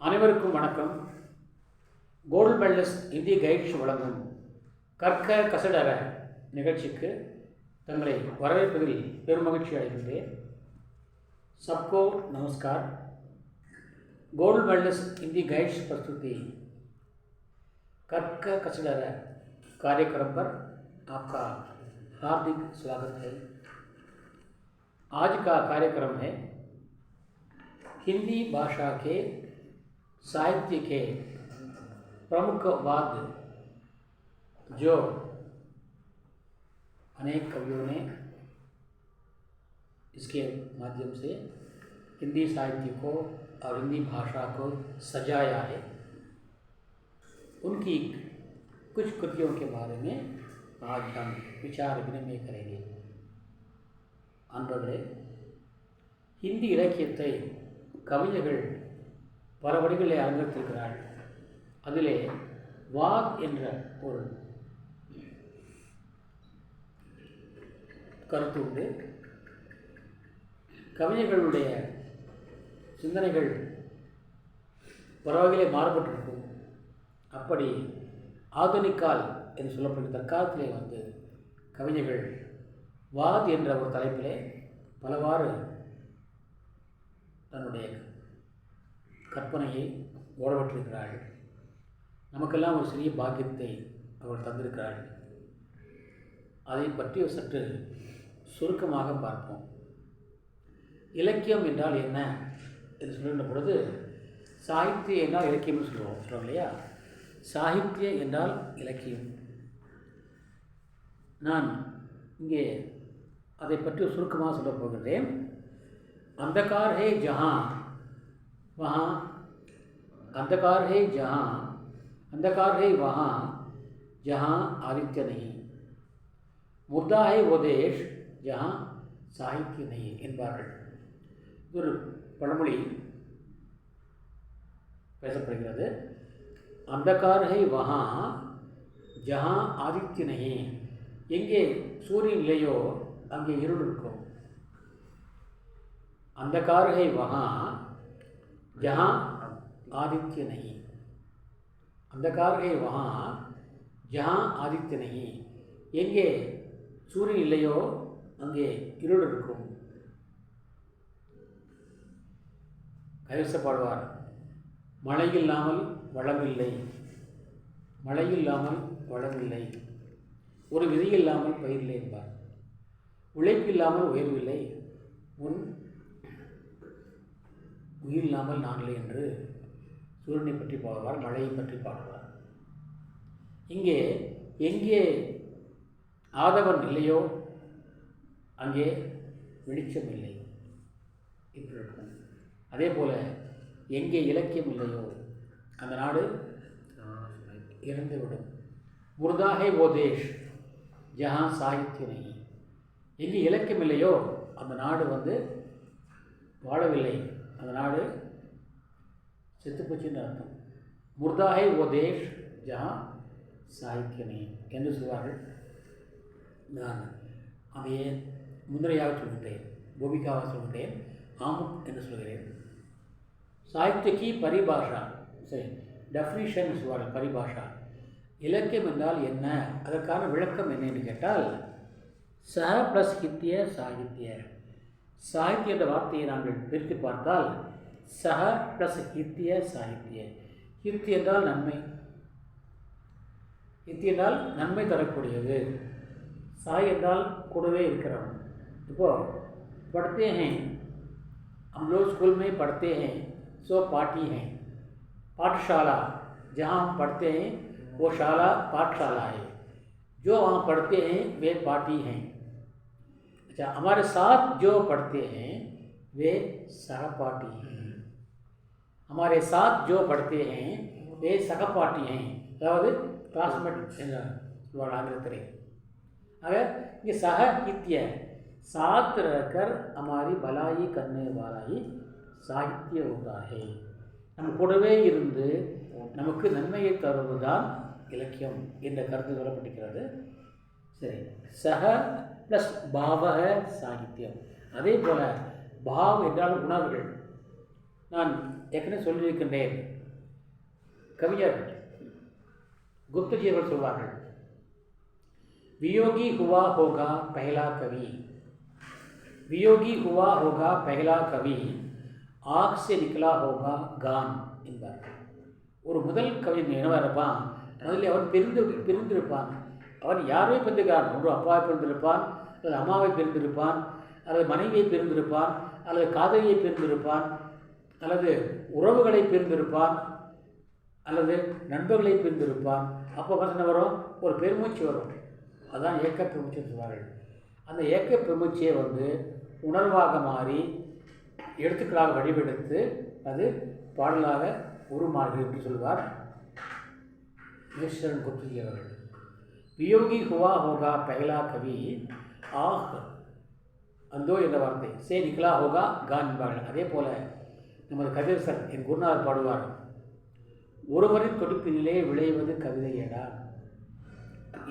அனைவருக்கும் வணக்கம். Gold medalist இந்திய கைட்ஸ் வழங்கும் கற்க கசடற நிகழ்ச்சிக்கு தங்களை வரவேற்பதில் பெருமகிழ்ச்சி அடைகின்றேன். सबको नमस्कार. गोल्ड मेडलिस्ट हिंदी गाइड्स प्रस्तुति कற்க कचडर कार्यक्रम पर आपका हार्दिक स्वागत है. आज का कार्यक्रम है हिंदी भाषा के साहित्य के प्रमुख वाद जो अनेक कवियों ने इसके माध्यम से हिंदी साहित्य को और हिंदी भाषा को सजाया है, उनकी कुछ कृतियों के बारे में आज हम विचार विनिमय करेंगे. அன்பர்களே, ஹிந்தி இலக்கியத்தை கவிஞர்கள் பல வழிகளை அலங்கரித்திருக்கிறார்கள். அதிலே வாத் என்ற ஒரு கருத்து உண்டு. கவிஞர்களுடைய சிந்தனைகள் பல வகையிலே மாறுபட்டிருக்கும். அப்படி ஆதுனிக்கால் என்று சொல்லப்பட்ட தற்காலத்திலே கவிஞர்கள் வாத் என்ற ஒரு தலைப்பிலே பலவாறு தன்னுடைய கற்பனையை ஓடவிட்டிருக்கிறார்கள். நமக்கெல்லாம் ஒரு சிறிய பாக்கியத்தை அவர் தந்திருக்கிறார்கள். அதை பற்றி சற்று சுருக்கமாக பார்ப்போம். இலக்கியம் என்றால் என்ன என்று சொல்கின்ற பொழுது, சாகித்யம் என்றால் இலக்கியம்னு சொல்கிறோம் இல்லையா? சாகித்யம் என்றால் இலக்கியம். நான் இங்கே அதை பற்றி சுருக்கமாக சொல்ல போகிறேன். अंधकार है जहाँ वहाँ, अंधकार है जहाँ, अंधकार है वहाँ जहाँ आदित्य नहीं, मुर्दा है वो देश जहाँ साहित्य नहीं என்பார்கள். ஒரு பழமொழி பேசப்படுகிறது. अंधकार है वहाँ जहाँ आदित्य नहीं, எங்கே சூரியன் இல்லையோ அங்கே இருள் இருக்கும். अंधकार है वहाँ जहाँ आदित्य नहीं, अंधकार है वहाँ जहाँ आदित्य नहीं, எங்கே சூரியன் இல்லையோ அங்கே இருள் இருக்கும். கைவசப்பாடுவார், மழையில்லாமல் வளமில்லை, மழையில்லாமல் வளமில்லை, ஒரு விதியில்லாமல் பயிரில்லை என்பார். உழைப்பில்லாமல் உயர்வில்லை, உன் உயிரில்லாமல் நானில்லை என்று சூரியனை பற்றி பாடுவார், மழையை பற்றி பாடுவார். இங்கே எங்கே ஆதவன் இல்லையோ அங்கே வெளிச்சம் இல்லை இப்படி இருக்கும். அதே போல் எங்கே இலக்கியம் இல்லையோ அந்த நாடு இறந்துவிடும். முர்தாஹே ஓ தேஷ் ஜஹா சாகித்ய நஹி, எங்கே இலக்கியம் இல்லையோ அந்த நாடு வாழவில்லை, அந்த நாடு செத்துப்போச்சுன்னு அர்த்தம். முர்தாஹே ஓ தேஷ் ஜஹா சாகித்ய நஹி என்று சொல்வார்கள். நான் அதையே முன்னுரையாக சொல்கிறேன், பூமிக்காக சொல்கிறேன், ஆமுக் என்று சொல்கிறேன். சாகித்ய கி பரிபாஷா, சரி, டெஃபினிஷன் சொல்வார்கள். பரிபாஷா, இலக்கியம் என்றால் என்ன, அதற்கான விளக்கம் என்ன என்று கேட்டால், சஹ ப்ளஸ் ஹித்திய சாகித்ய. சாகித்ய என்ற வார்த்தையை நாங்கள் பிரித்து பார்த்தால் சஹ ப்ளஸ் ஹித்திய சாகித்ய. ஹித்தி என்றால் நன்மை, ஹித்தி என்றால் நன்மை தரக்கூடியது. சாய் என்றால் கூடவே இருக்கிறவன். இப்போது पढ़ते हैं हम लोग, स्कूल में पढ़ते हैं, सो पाठी हैं. पाठशाला, जहाँ हम पढ़ते हैं वो शाला पाठशाला है. जो वहाँ पढ़ते हैं वे पाठी हैं. अच्छा, हमारे साथ जो पढ़ते हैं वे सहपाठी हैं. हमारे साथ जो पढ़ते हैं वे सहपाठी हैं, அதாவது கிளாஸ்மேட் என்ற சொல்வாங்க ஆங்கிலத்திலே. अगर ये साहित्य, साथ रहकर हमारी भलाई करने वाला ही साहित्य होता है. நம்ம கூடவே இருந்து நமக்கு நன்மையை தருவதுதான் இலக்கியம் என்ற கருத்து சொல்லப்பட்டிருக்கிறது. சரி, சஹ ப்ளஸ் பாவக சாகித்யம். அதே போல் பாவ் என்றால் உணர்வுகள். நான் ஏற்கனவே சொல்லியிருக்கின்றேன், கவிஞர் गुप्तजी அவர்கள் சொல்வார்கள், वियोगी हुआ होगा पहला कवि, वियोगी हुआ होगा पहला कवि, आग से निकला होगा गान என்பார்கள். ஒரு முதல் கவிஞன் என்னவா இருப்பான், முதலில் அவன் பிரிந்திருப்பான். அவன் யாரையும் பிரிந்திருக்கான், ஒன்று அப்பாவை பிரிந்திருப்பான், அல்லது அம்மாவை பிரிந்திருப்பான், அல்லது மனைவியை பிரிந்திருப்பான், அல்லது காதலியை பிரிந்திருப்பான், அல்லது உறவுகளை பிரிந்திருப்பான், அல்லது நண்பர்களை பிரிந்திருப்பான். அப்போ என்ன வரும், ஒரு பெருமூச்சு வரும். அதுதான் ஏக்க பெருமூச்சு சொல்வார்கள். அந்த ஏக்க பெருமூச்சியை உணர்வாக மாறி எழுத்துக்களாக வடிவெடுத்து அது பாடலாக உருமாறு என்று சொல்வார் ஈஸ்வரன் குப்தஜி அவர்கள். வியோகி ஹுவா ஹோகா பஹலா கவி ஆஹ் அந்தோ என்ற வார்த்தை சே நிக்கலா ஹோகா கான் என்பார்கள். அதே போல நமது கதிர் சார் என் குருநாதர் பாடுவார், ஒருவரின் துடிப்பினிலே விளைவது கவிதையடா,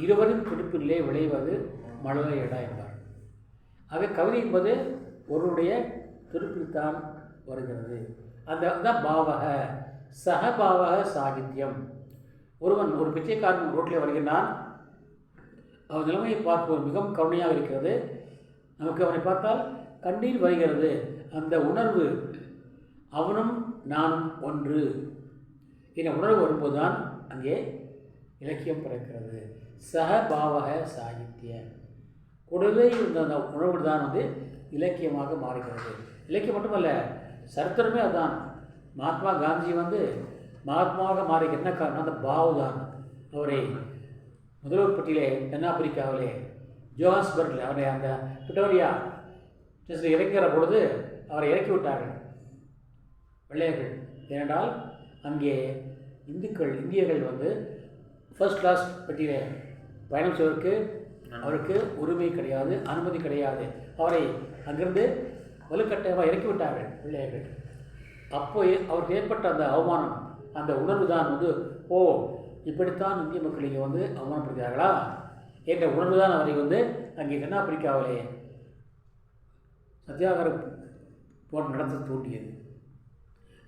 இருவரின் துடிப்பினிலே விளைவது மழலையடா என்பார். ஆக கவிதை என்பது ஒருவருடைய துடிப்பில்தான் வருகிறது. அந்த பாவக சகபாவக சாகித்யம். ஒருவன் ஒரு பிச்சைக்காரன் ரோட்டில் வருகிறான், அவன் நிலைமையை பார்ப்போம் மிகவும் கருணையாக இருக்கிறது. நமக்கு அவனை பார்த்தால் கண்ணீர் வருகிறது. அந்த உணர்வு அவனும் நானும் ஒன்று என்ற உணர்வு வரும்போதுதான் அங்கே இலக்கியம் பிறக்கிறது. சகபாவக சாகித்ய கூடவே இருந்த அந்த உணர்வு தான் இலக்கியமாக மாறுகிறது. இலக்கியம் மட்டுமல்ல, சரித்திரமே அதுதான். மகாத்மா காந்தி மகாத்மாவாக மாறி என்ன காரணம், அந்த பாவு தான். அவரை முதல்வர் பட்டியலே தென்னாப்பிரிக்காவிலே ஜோஹான்ஸ்பர்கில் அவரை அந்த பிரிட்டோரியா இறக்கிற பொழுது அவரை இறக்கி விட்டார்கள் வெள்ளையர்கள். ஏனென்றால் அங்கே இந்தியர்கள் ஃபர்ஸ்ட் கிளாஸ் பட்டியலே பயணம் செய்வதற்கு அவருக்கு உரிமை கிடையாது, அனுமதி கிடையாது. அவரை அங்கிருந்து வலுக்கட்டாயமாக இறக்கி விட்டார்கள் வெள்ளையர்கள். அப்போ அவருக்கு ஏற்பட்ட அந்த அவமானம், அந்த உணர்வு தான் ஓ இப்படித்தான் இந்திய மக்கள் இங்கே அவமானப்படுகிறார்களா என்ற உணர்வு தான் அவரை அங்கே தென்னாப்பிரிக்காவிலே சத்தியாகிரக போட்டு நடத்த தூண்டியது.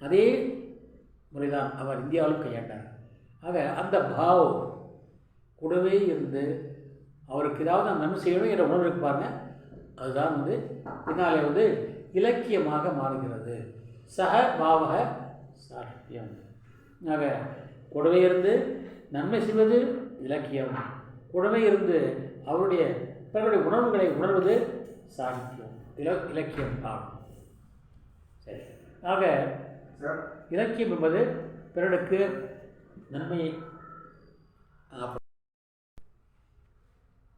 அதே முறைதான் அவர் இந்தியாவிலும் கையாண்டார். ஆக அந்த பாவ் கூடவே இருந்து அவருக்கு ஏதாவது நன்மை செய்யணும் என்ற உணர்வு இருக்கு பாருங்க, அதுதான் பின்னாலே இலக்கியமாக மாறுகிறது. சக பாவக சாகித்யம். ஆக கூடவே இருந்து நன்மை செய்வது இலக்கியம், கூடவே இருந்து அவருடைய பிறருடைய உணர்வுகளை உணர்வது சாகித்யம், இலக்கியம் ஆகும். சரி, ஆக இலக்கியம் என்பது பிறருக்கு நன்மையை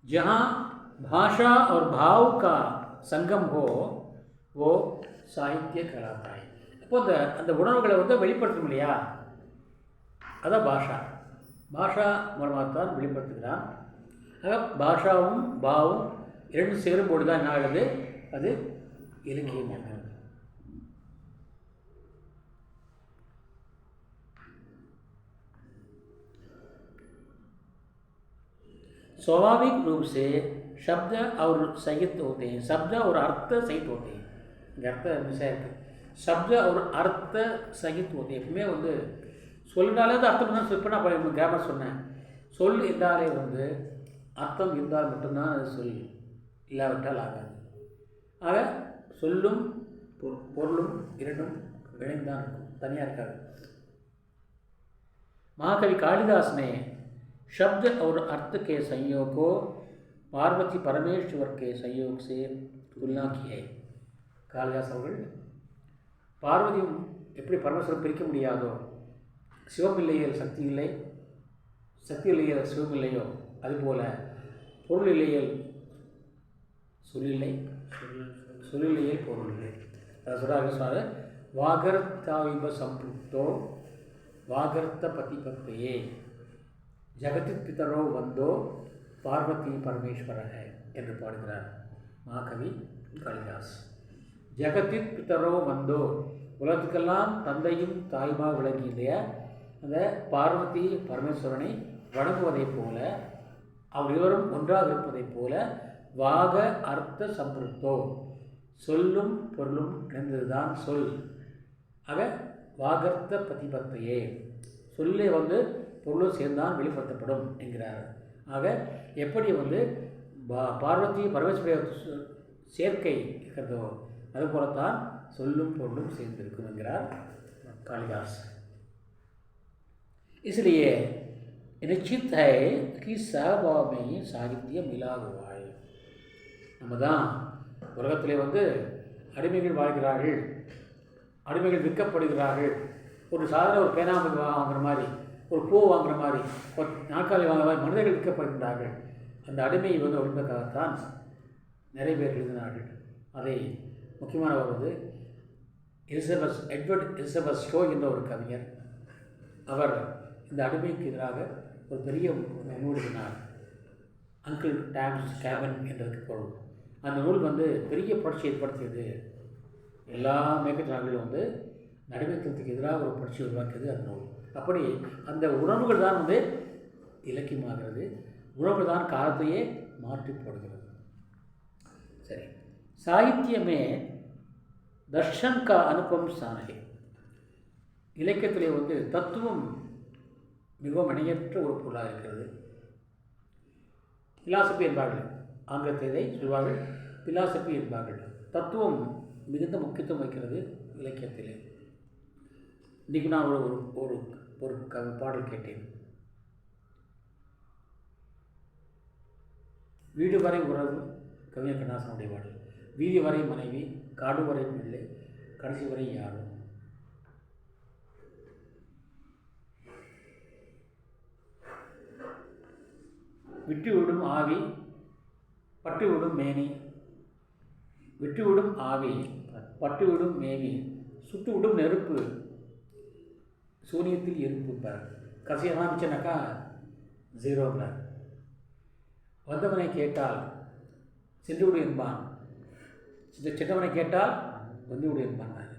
जहाँ भाषा और भाव का संगम हो वो साहित्य कहलाता है. அப்போ அந்த உணர்வுகளை வெளிப்படுத்தும் இல்லையா, அதான் பாஷா மூலமாக தான் வெளிப்படுத்துகிறான். ஆக பாஷாவும் பாவும் இரண்டு சேரும்போது தான் என்ன ஆகுது, அது இலக்கியம் ஆகிறது. स्वाभाविक रूप से शब्द और सहित होते हैं, शब्द और अर्थ सहित होते हैं. अर्थ विषय शब्द और अर्थ सहित होते हैं. எப்பவுமே சொல்லினாலே அது அர்த்தம் தான். இப்போ நான் கிராமர் சொன்னேன், சொல் என்றாலே அர்த்தம் இருந்தால் மட்டும்தான் அது சொல், இல்லாவிட்டால் ஆகாது. ஆக சொல்லும் பொருளும் இரண்டும் இணைந்தான் இருக்கும், தனியாக இருக்காது. महाकवि कालिदास ने शब्द और अर्थ के संयोग को पार्वती परमेश्वर के संयोग से तुलना की है. காளிதாஸ் அவர்கள் பார்வதியும் எப்படி பரமேஸ்வரன் பிரிக்க முடியாதோ, சிவம் இல்லையேல் சக்தி இல்லை, சக்தி இல்லையேல் சிவம் இல்லையோ, அதுபோல பொருள் இல்லையேல் சொல்லில்லை, சொல்லில்லையேல் பொருள் இல்லை. சொல்கிறாங்க, வாகர்த்தாவிப சம்புக்தோ வாகர்த்த பதிபத்தையே ஜகத்தித் பிதரோ வந்தோ பார்வதி பரமேஸ்வரக என்று பாடுகிறார் மகாகவி காளிதாஸ். ஜகத்தித் பிதரோ வந்தோ, உலகத்துக்கெல்லாம் தந்தையும் தாயுமாக விளங்கிய அந்த பார்வதி பரமேஸ்வரனை வணங்குவதைப் போல, அவர் இருவரும் ஒன்றாக இருப்பதைப் போல, வாக அர்த்த சம்பிருத்தோ, சொல்லும் பொருளும் இணைந்ததுதான் சொல். ஆக வாகர்த்த பிரதிபத்தையே, சொல்லே வந்து பொருளும் சேர்ந்தான் வெளிப்படுத்தப்படும் என்கிறார். ஆக எப்படி வந்து பார்வதி பரமேஸ்வரிய சேர்க்கை இருக்கிறதோ அதுபோலத்தான் சொல்லும் பொருளும் சேர்ந்திருக்கும் என்கிறார் कालिदास। इसलिए निश्चित है कि सहभाव में ही साहित्य मिला हुआ है. நம்ம தான் உலகத்திலே வந்து அடிமைகள் வாழ்கிறார்கள், அடிமைகள் விற்கப்படுகிறார்கள். ஒரு சாதாரண ஒரு பேனா வாங்குற மாதிரி, ஒரு பூ வாங்குற மாதிரி, ஒரு நாற்காலி வாங்குற மாதிரி மனிதர்கள் விற்கப்படுகிறார்கள். அந்த அடிமை வந்து ஒழுங்கக்காகத்தான் நிறைய பேர் எழுதினார்கள். அதை முக்கியமான வருவது எட்வர்ட் எலிசபெத் ஸ்டோ என்ற ஒரு கவிஞர். அவர் இந்த அடிமைக்கு எதிராக ஒரு பெரிய நூல் எழுதினார், அங்கிள் டாம்ஸ் கேபின் என்றதுக்கு பொருள். அந்த நூல் வந்து பெரிய புரட்சி ஏற்படுத்தியது. எல்லா மேற்கத்திய நாடுகளும் வந்து நடைமுறைத்துவத்துக்கு எதிராக ஒரு புரட்சி உருவாக்கியது அந்த நூல். அப்படி அந்த உணர்வுகள் தான் வந்து இலக்கியமாகிறது, உணர்வுகள் தான் காலத்தையே மாற்றி போடுகிறது. சரி, சாகித்யமே தர்ஷன் கா அனுபவம் சானகே. இலக்கியத்திலே வந்து தத்துவம் மிகவும் இணையற்ற ஒரு பொருளாக இருக்கிறது. பிலாசபி என்பார்கள், ஆங்கிலத்தை சொல்வார்கள் பிலாசபி என்பார்கள். தத்துவம் மிகுந்த முக்கியத்துவம் வைக்கிறது இலக்கியத்திலே. இன்றைக்கு நான் ஒரு ஒரு ஒரு பாடல் கேட்டேன். வீடு வரை உறவு, கவிஞர் கண்ணாசனுடைய பாடல். வீதி வரை மனைவி, காடு வரை பிள்ளை, கடைசி வரை யாரும். விட்டுவிடும் ஆவி பட்டுவிடும் மேனி, விட்டுவிடும் ஆவி பட்டுவிடும் மேனி, சுட்டுவிடும் நெருப்பு சூரியத்தில் எருப்புப்பார். கடைசியாக ஆரம்பிச்சனாக்கா ஜீரோங்கிறார். வந்தவனை கேட்டால் சென்றுவிடு என்பான், சின்னவனை கேட்டால் வந்துவிடு என்பான்.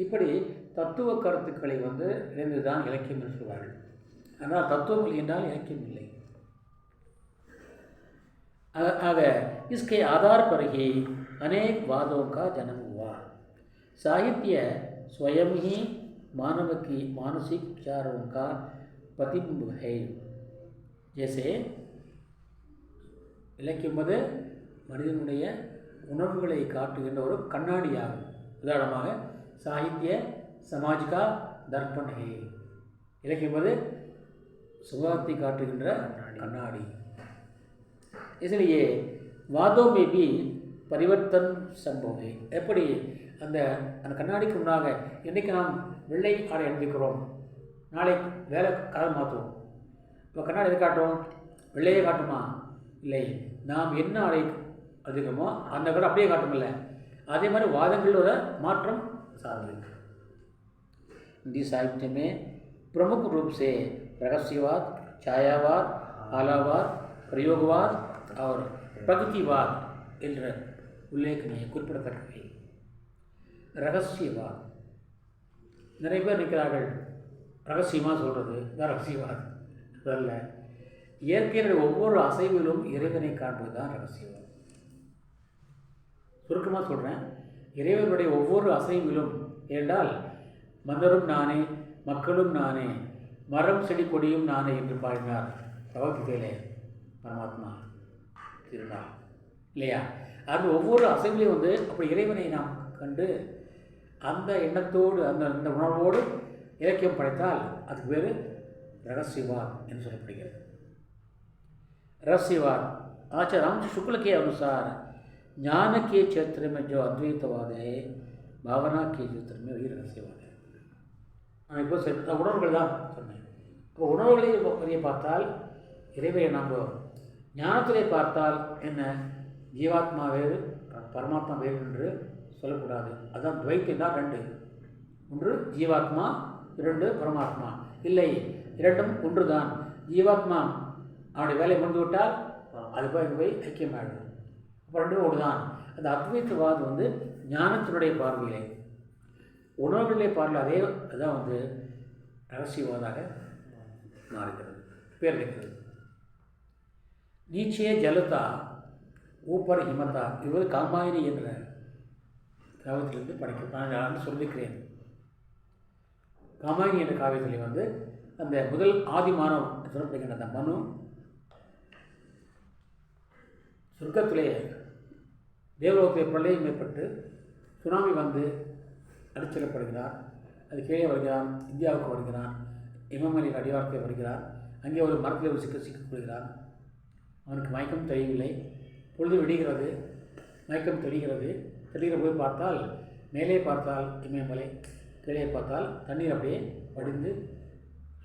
இப்படி தத்துவ கருத்துக்களை வந்து இணைந்து தான் இலக்கியம் என்று சொல்வார்கள். ஆனால் தத்துவம் இல்லை என்றால் இலக்கியம் இல்லை. आग इसके आधार पर ही अनेक वादों का जन्म हुआ. साहित्य स्वयं ही मानव की मानसिक विचारों का प्रतिबिंब है. जैसे இலக்கியம் வந்து மனிதனுடைய உணர்வுகளை காட்டுகின்ற ஒரு கண்ணாடியாகும். உதாரணமாக சாகித்ய சமாஜிகா தர்ப்பண ஹே. இலக்கியம் வந்து சுகாதாரத்தை காட்டுகின்ற கண்ணாடி. इसलिए वादों में भी परिवर्तन संभव है. எப்படி அந்த கண்ணாடிக்கு முன்னாக இன்றைக்கு நாம் வெள்ளை ஆடை அணிந்திருக்கிறோம், நாளை வேலை கலர் மாற்றுவோம். இப்போ கண்ணாடி எதை காட்டும்? வெள்ளையே காட்டுமா? இல்லை, நாம் என்ன ஆடை அணிந்திருக்கிறோமோ அந்த கூட அப்படியே காட்டுமில்ல. அதே மாதிரி வாதங்களோட மாற்றம் சார்ந்தது. हिंदी साहित्य में प्रमुख रूप से रहस्यवाद, छायावाद, आलावाद, प्रयोगवाद और प्रगतिवाद என்ற உல்லேಖನೀಯ குறிப்பிடத்தக்கவை. ரகசியவாத், நிறைய பேர் நிற்கிறார்கள் ரகசியமாக சொல்கிறது தான் ரகசியவாத். அதல்ல, இயற்கையினுடைய ஒவ்வொரு அசைவிலும் இறைவனை காண்பது தான் ரகசியவாத். சுருக்கமாக சொல்கிறேன், இறைவனுடைய ஒவ்வொரு அசைவிலும். ஏனென்றால் மன்னரும் நானே, மக்களும் நானே, மரம் செடி கொடியும் நானே என்று பாடினார் பகவத்கீதையிலே பரமாத்மா திருநாள் இல்லையா? அது ஒவ்வொரு அசைவிலையும் வந்து அப்படி இறைவனை நாம் கண்டு அந்த எண்ணத்தோடு அந்த உணர்வோடு இலக்கியம் படைத்தால் அதுக்கு பேர் रहस्यवाद என்று சொல்லப்படுகிறது. रहस्यवाद आचार्य रामजी शुक्ल के अनुसार ज्ञान के क्षेत्र में जो अद्वैतवाद है, भावना के क्षेत्र में वही रहस्यवाद है. நான் இப்போ உணர்வுகள் தான் சொன்னேன். இப்போ உணர்வுகளை பார்த்தால் இறைவனை நாம் ஞானத்திலே பார்த்தால் என்ன, ஜீவாத்மா வேறு பரமாத்மா வேறு என்று சொல்லக்கூடாது. அதுதான் துவைத்தம் தான் ரெண்டு. ஒன்று ஜீவாத்மா, இரண்டு பரமாத்மா. இல்லை, இரண்டும் ஒன்று தான். ஜீவாத்மா அவனுடைய வேலை முடிந்து விட்டால் அது போய் ஐக்கியமாகிடும். அப்போ ரெண்டும் ஒன்று தான். அந்த அத்வைத்தவாதம் வந்து ஞானத்தினுடைய பார்வையிலே, உணர்வுகளிலே பார்வையில் அதே அதுதான் வந்து ரகசியவாதாக மாறுகிறது, பேர் இருக்கிறது. நீச்சே ஜலதா ஊப்பர் ஹிமதா, இது காமாயினி என்ற கிராமத்திலிருந்து படைக்க நான் சொல்லிக்கிறேன். காமாயினி என்ற காவியத்திலே வந்து அந்த முதல் ஆதிமானவன் சொல்லப்படுகின்ற அந்த மனு சொர்க்கத்திலே தேவலோகத்திலே பிரளயம் ஏற்பட்டு சுனாமி வந்து அடிச்செல்லப்படுகிறார். அது கீழே வருகிறான், இந்தியாவுக்கு வருகிறான், இமமலையில் அடிவாரத்தை வருகிறார். அங்கே ஒரு மரத்தில் ஒரு சிக்கப்படுகிறான். அவனுக்கு மயக்கம் தெரியவில்லை. பொழுது விடுகிறது, மயக்கம் தெரிகிறது. தெரிகிற போய் பார்த்தால் மேலே பார்த்தால் இமயமலை, கீழே பார்த்தால் தண்ணீர் அப்படியே வடிந்து,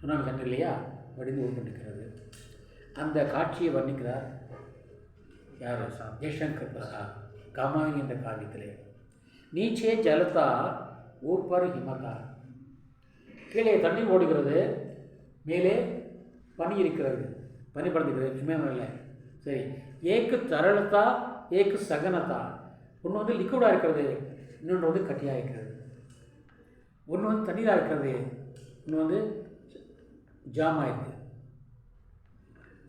சுனாமி தண்ணீர் இல்லையா, வடிந்து உட்பட்டிருக்கிறது. அந்த காட்சியை வர்ணிக்கிறார் யார்? ஜெய்சங்கர் பிரசாத் காமாயினி என்ற காவியத்திலே. நீச்சே ஜலதா ஊப்பர் ஹிமதா, கீழே தண்ணீர் ஓடுகிறது, மேலே பனி இருக்கிறது, பனி பறந்துக்கிறது இமயமலையில். சரி, ஏக்கு தரளத்தா ஏக்கு சகனத்தா, ஒன்று வந்து லிக்விடாக இருக்கிறது, இன்னொன்று வந்து கட்டியாக இருக்கிறது. ஒன்று வந்து தண்ணீராக இருக்கிறது, இன்னொன்று வந்து ஜாம் ஆயிருக்கு.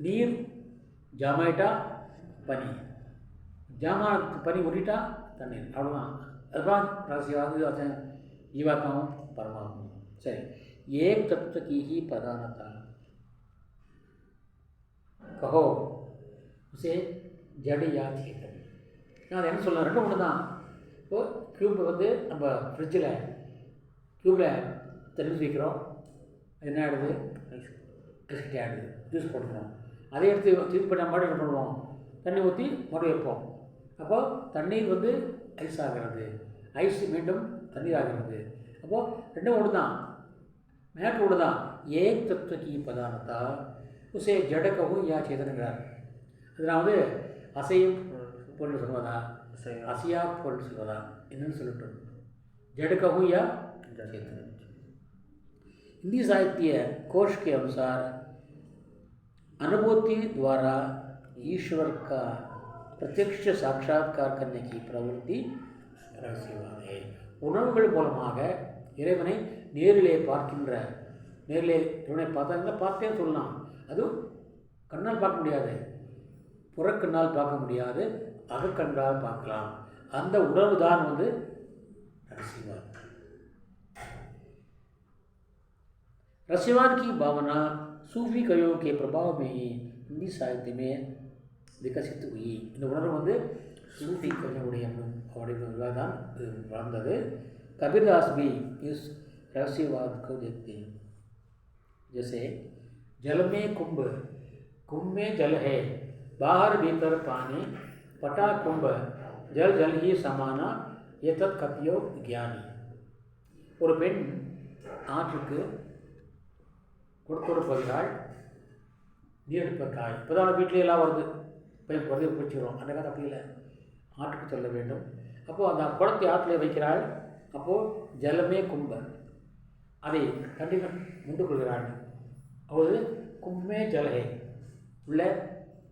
நீர் ஜாம் ஆயிட்டா பனி, ஜாமா பனி ஊறிட்டா தண்ணீர், அவ்வளோதான். அதுதான் ரகசியவாதி ஜீவாத்மாவும் பரமாத்மாவும். சரி, ஏக் தத்துவ की ही प्रधानता कहो उसे जड़ या चेतन. நான் அதை என்ன சொல்ல, ரெண்டு ஒன்று தான். இப்போது க்யூப் வந்து நம்ம ஃப்ரிட்ஜில் க்யூப்பில் தண்ணி வைக்கிறோம், அது என்ன ஆகிடுது? ஐஸ் ஆகிடுது, ஜூஸ் போட்டுக்கணும். அதே எடுத்து ஜூஸ் பண்ண மாதிரி என்ன பண்ணுவோம்? தண்ணி ஊற்றி மறு வைப்போம். அப்போது தண்ணீர் வந்து ஐஸ் ஆகிறது, ஐஸ் மீண்டும் தண்ணீர் ஆகிறது. அப்போது ரெண்டும் ஒன்று தான், மேட்ரு ஒன்று தான். ஏக் தத்துவ की प्रधानता उसे जड़ कहो या चेतनங்கிறார். அது நான் வந்து அசையும் பொருள் சொல்வதா, அசையா பொருள் சொல்வதா என்னன்னு சொல்லட்டும். जड़ कहो या चेतन. हिंदी साहित्य कोश के अनुसार अनुभूति द्वारा ईश्वर का प्रत्यक्ष साक्षात्कार करने की प्रवृत्ति रहस्यवाद है. உணர்வுகள் மூலமாக இறைவனை நேரிலே பார்க்கின்ற, நேரிலே இறைவனை பார்த்தா பார்த்தே சொல்லலாம். அது கண்ணால் பார்க்க முடியாது, புறக்கண்ணால் பார்க்க முடியாது, அகக்கண்ணால் பார்க்கலாம். அந்த உணர்வு தான் வந்து रहस्यवाद. रहस्यवाद की भावना सूफी कवियों के प्रभाव में ही हिंदी साहित्य में विकसित हुई. இந்த உணர்வு வந்து सूफी कवियों அவருடைய தான் வளர்ந்தது. कबीरदास भी इस रहस्यवाद को देखते हैं. जैसे जल में कुंभ, कुंभ में जल है, बाहर भीतर पानी, पटा कुंभ, जल जल ही समाना, ये तत् कपियो ज्ञानी. ஒரு பெண் ஆற்றுக்கு கொடுத்து போகிறாள் நீர் எடுப்பதற்காக. இப்போதான் வீட்டிலே எல்லாம் வருது, போய் வருது பிடிச்சிக்கிறோம். அந்த காலத்தில் அப்படி இல்லை, ஆற்றுக்கு செல்ல வேண்டும். அப்போது அந்த குடத்தை ஆற்றிலே வைக்கிறாள். அப்போது ஜலமே கும்ப, அதை தண்ணீர் முண்டு கொள்கிறாள். அப்போது கும்பமே ஜலஹே, உள்ள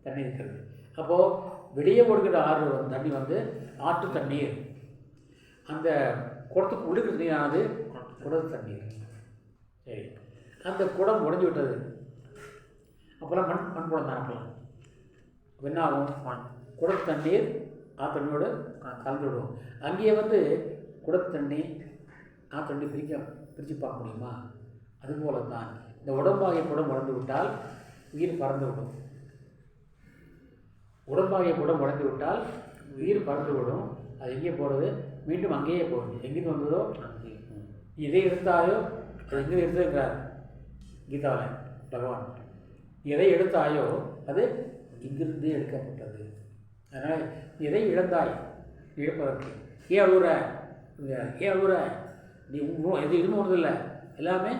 தண்ணீர் இருக்கிறது. அப்போது வெளியே ஓடுகிற ஆறு தண்ணி வந்து ஆற்று தண்ணீர். அந்த குடத்துக்கு உள்ளுக்கு தண்ணீரானது குடத்து தண்ணீர். சரி, அந்த குடம் உடஞ்சி விட்டது. அப்போல்லாம் மண் குடம் தான். அப்போல்லாம் என்ன ஆகும்? குடத்து தண்ணீர் ஆத்தண்ணியோடு கலந்து விடுவோம். அங்கேயே வந்து குடத்து தண்ணி ஆத்தண்ணி பிரித்து பார்க்க முடியுமா? அதுபோல தான் இந்த உடம்பாகிய குடம் உடந்து விட்டால் உயிர் பறந்து விடும். உடம்பாகிய குடம் உடந்து விட்டால் உயிர் பறந்து விடும். அது எங்கே போகிறது? மீண்டும் அங்கேயே போகுது. எங்கேருந்து வந்ததோ அங்கே. எதை எடுத்தாயோ அது எங்கே எடுத்துக்கிறார் கீதாவில் பகவான். எதை எடுத்தாயோ அது இங்கிருந்தே எடுக்கப்பட்டது. அதனால் எதை இழந்தாய், இழப்பதற்கு ஏன் அழுகுற, ஏன் அழுகுற? நீ எது எதுவும் ஒன்றுதில்லை, எல்லாமே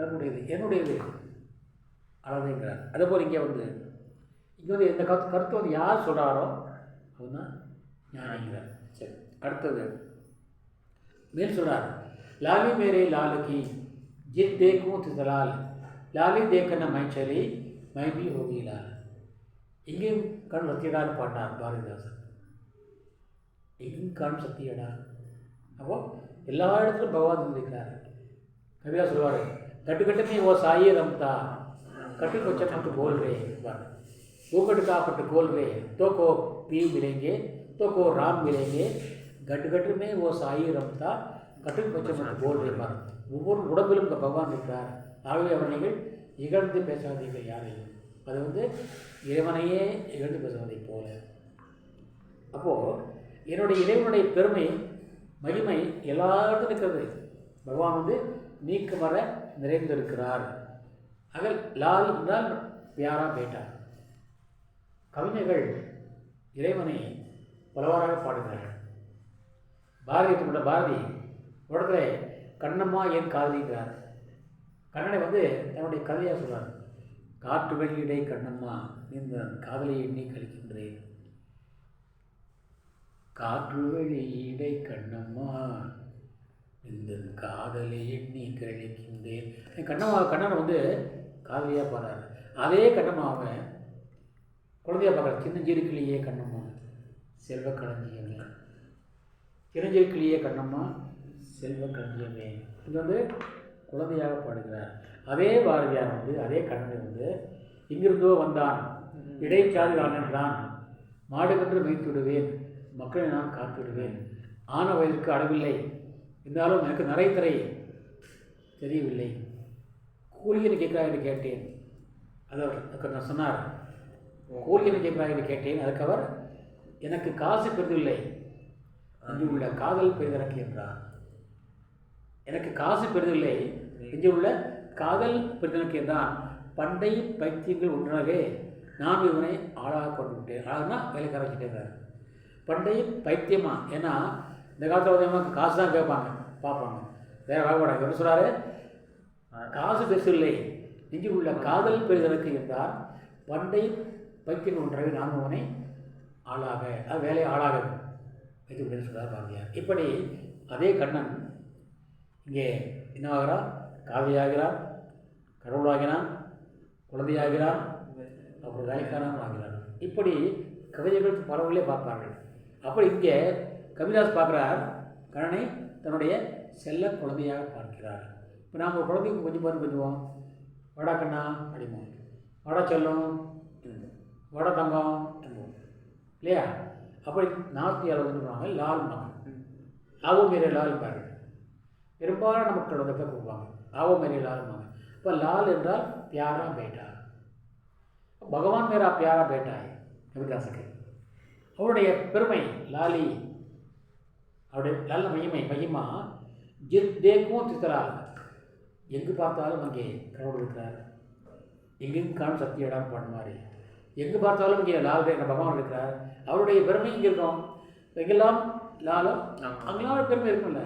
என்னுடையது, என்னுடையது அழகுங்கிறார். அதே போல் இங்கே வந்து இந்த கருத்து வந்து யார் சொல்கிறாரோ அதுதான் ஞானிங்கிறார். சரி, அடுத்தது மேல் சொல்கிறார். லாலி மேரே லாலுக்கு ஜித் தேக்கும் திதலால், லாலி தேக்கன மை சலி மை பி ஹோகி லால். எங்கேயும் கண் சத்தியடான்னு பாட்டார் பாரதிதாசன். எங்கேயும் கண் சத்தியடா. அப்போது எல்லா இடத்துலையும் பகவான் இருந்திருக்கிறார். கவிதா சொல்வார், கட்டு கட்டுமே ஓ சாயே ரம்தா, कटु को चटू बोल रहे बात, दो कट का पट बोल रहे, तो को पी मिलेंगे, तो को राम मिलेंगे, गट गट में वो साई रमता, कटु को चटू बोल रहे बात. ஒவ்வொரு உடம்பிலும் இந்த பகவான் இருக்கிறார். ஆகவே அவர் நீங்கள் இகழ்ந்து பேசாதீர்கள் யாரையும். அது வந்து இறைவனையே இகழ்ந்து பேசுவதைப் போல. அப்போது என்னுடைய இறைவனுடைய பெருமை மகிமை எல்லாருக்கும் இருக்கிறது. பகவான் வந்து நீக்கமர நிறைந்திருக்கிறார். ஆக லால் என்றால் பியாரா பேட்டா. கவிஞர்கள் இறைவனை பலவாறாக பாடுகிறார்கள். பாரதி உடத்துல கண்ணம்மா என் காதலிக்கிறார். கண்ணனை வந்து தன்னுடைய கதையாக சொல்கிறார். காற்று வெளியிடை கண்ணம்மா இந்த காதலை எண்ணி கழிக்கின்றேன். காற்று வெளியிடை கண்ணம்மா இந்த காதலை எண்ணி கழிக்கின்றேன். கண்ணனை வந்து காதலியாக பாடுறாரு. அதே கண்ணம்மாவை குழந்தையாக பார்க்குற. சின்னஞ்சிறுக்கிளியே கண்ணம்மா செல்வ களஞ்சியமே, சின்னஞ்சிறுக்கிளியே கண்ணம்மா செல்வ களஞ்சியமே. இது வந்து குழந்தையாக பாடுகிறார். அதே பாரதியார் வந்து அதே கண்ணனை வந்து இங்கிருந்தோ வந்தான், இடைச்சாதி என்றான், மாடுகன்று மேய்த்து விடுவேன், மக்களை நான் காத்து விடுவேன், ஆன வயதுக்கு அளவில்லை, இருந்தாலும் எனக்கு நரைத்தரை தெரியவில்லை, கூலின்னு கேட்குறா என்று கேட்டேன். அதுக்கு நான் சொன்னார், கூலின்னு கேட்குறா என்று கேட்டேன். அதுக்கு அவர் எனக்கு காசு பெரிதில்லை, அங்கு உள்ள காதல் பெரிதற்கு என்றார். எனக்கு காசு பெரிதில்லை, இங்கே உள்ள காதல் பெரிதற்கு என்றான். பண்டை பைத்தியங்கள் ஒன்றாகவே நான் இவனை ஆளாக கொண்டு விட்டேன். ஆளாகனா வேலைக்கார வச்சுட்டேங்கிறார். பண்டை பைத்தியமா, ஏன்னா இந்த காலத்தில் வந்து காசு தான் கேட்பாங்க பார்ப்பாங்க, வேறு வாங்கப்படாங்க. என்ன சொல்கிறாரு, காசு பெருசில்லை, இங்கே உள்ள காதல் பெரிதற்கு என்றார். பண்டை பைத்தியம் ஒன்றாகவே நான் இவனை ஆளாக, அது வேலையை ஆளாக வைத்து விட்டேன்னு சொல்கிறார் பாரதியார். இப்படி அதே கண்ணன் இங்கே என்னவாகிறார், காவியாகிறார், கடவுளாகிறான், குழந்தையாகிறான், அப்புறம் வேலைக்காரன் ஆகிறார். இப்படி கவிதைகள் பரவலே பார்ப்பார்கள். அப்படி இங்கே கவிதாஸ் பார்க்குறார், கண்ணனை தன்னுடைய செல்ல குழந்தையாக பார்க்கிறார். இப்போ நாம் ஒரு குழந்தைக்கு கொஞ்சம் பாரு கொஞ்சுவோம், வடா கண்ணா அடிமோம், வடா செல்லம், வடா தங்கம் என்போம் இல்லையா. அப்படி நார்த்தி அளவுன்னு லால் மகன், ஆவோ மேரே லால் பாரு. பெரும்பாலான மக்கள் வந்து பேர் கூப்பிடுவாங்க ஆவோ மேரே லால் மகன். இப்போ லால் என்றால் பியாரா பேட்டா, பகவான் மேரா பியாரா பேட்டா கவிதாசுக்கு. அவருடைய பெருமை லாலி, அவருடைய நல்ல மகிமா ஜித் தேக்கும் சித்தரால், எங்கு பார்த்தாலும் அங்கே கடவுள் இருக்கிறார், எங்கெங்கும் காணும் சக்தி இடம் பாடு மாதிரி, எங்கு பார்த்தாலும் இங்கே லால் பகவான் இருக்கிறார். அவருடைய பெருமை இங்கே இருக்கும். எங்கெல்லாம் லாலோ அங்கெல்லாம் பெருமை இருக்கும்ல.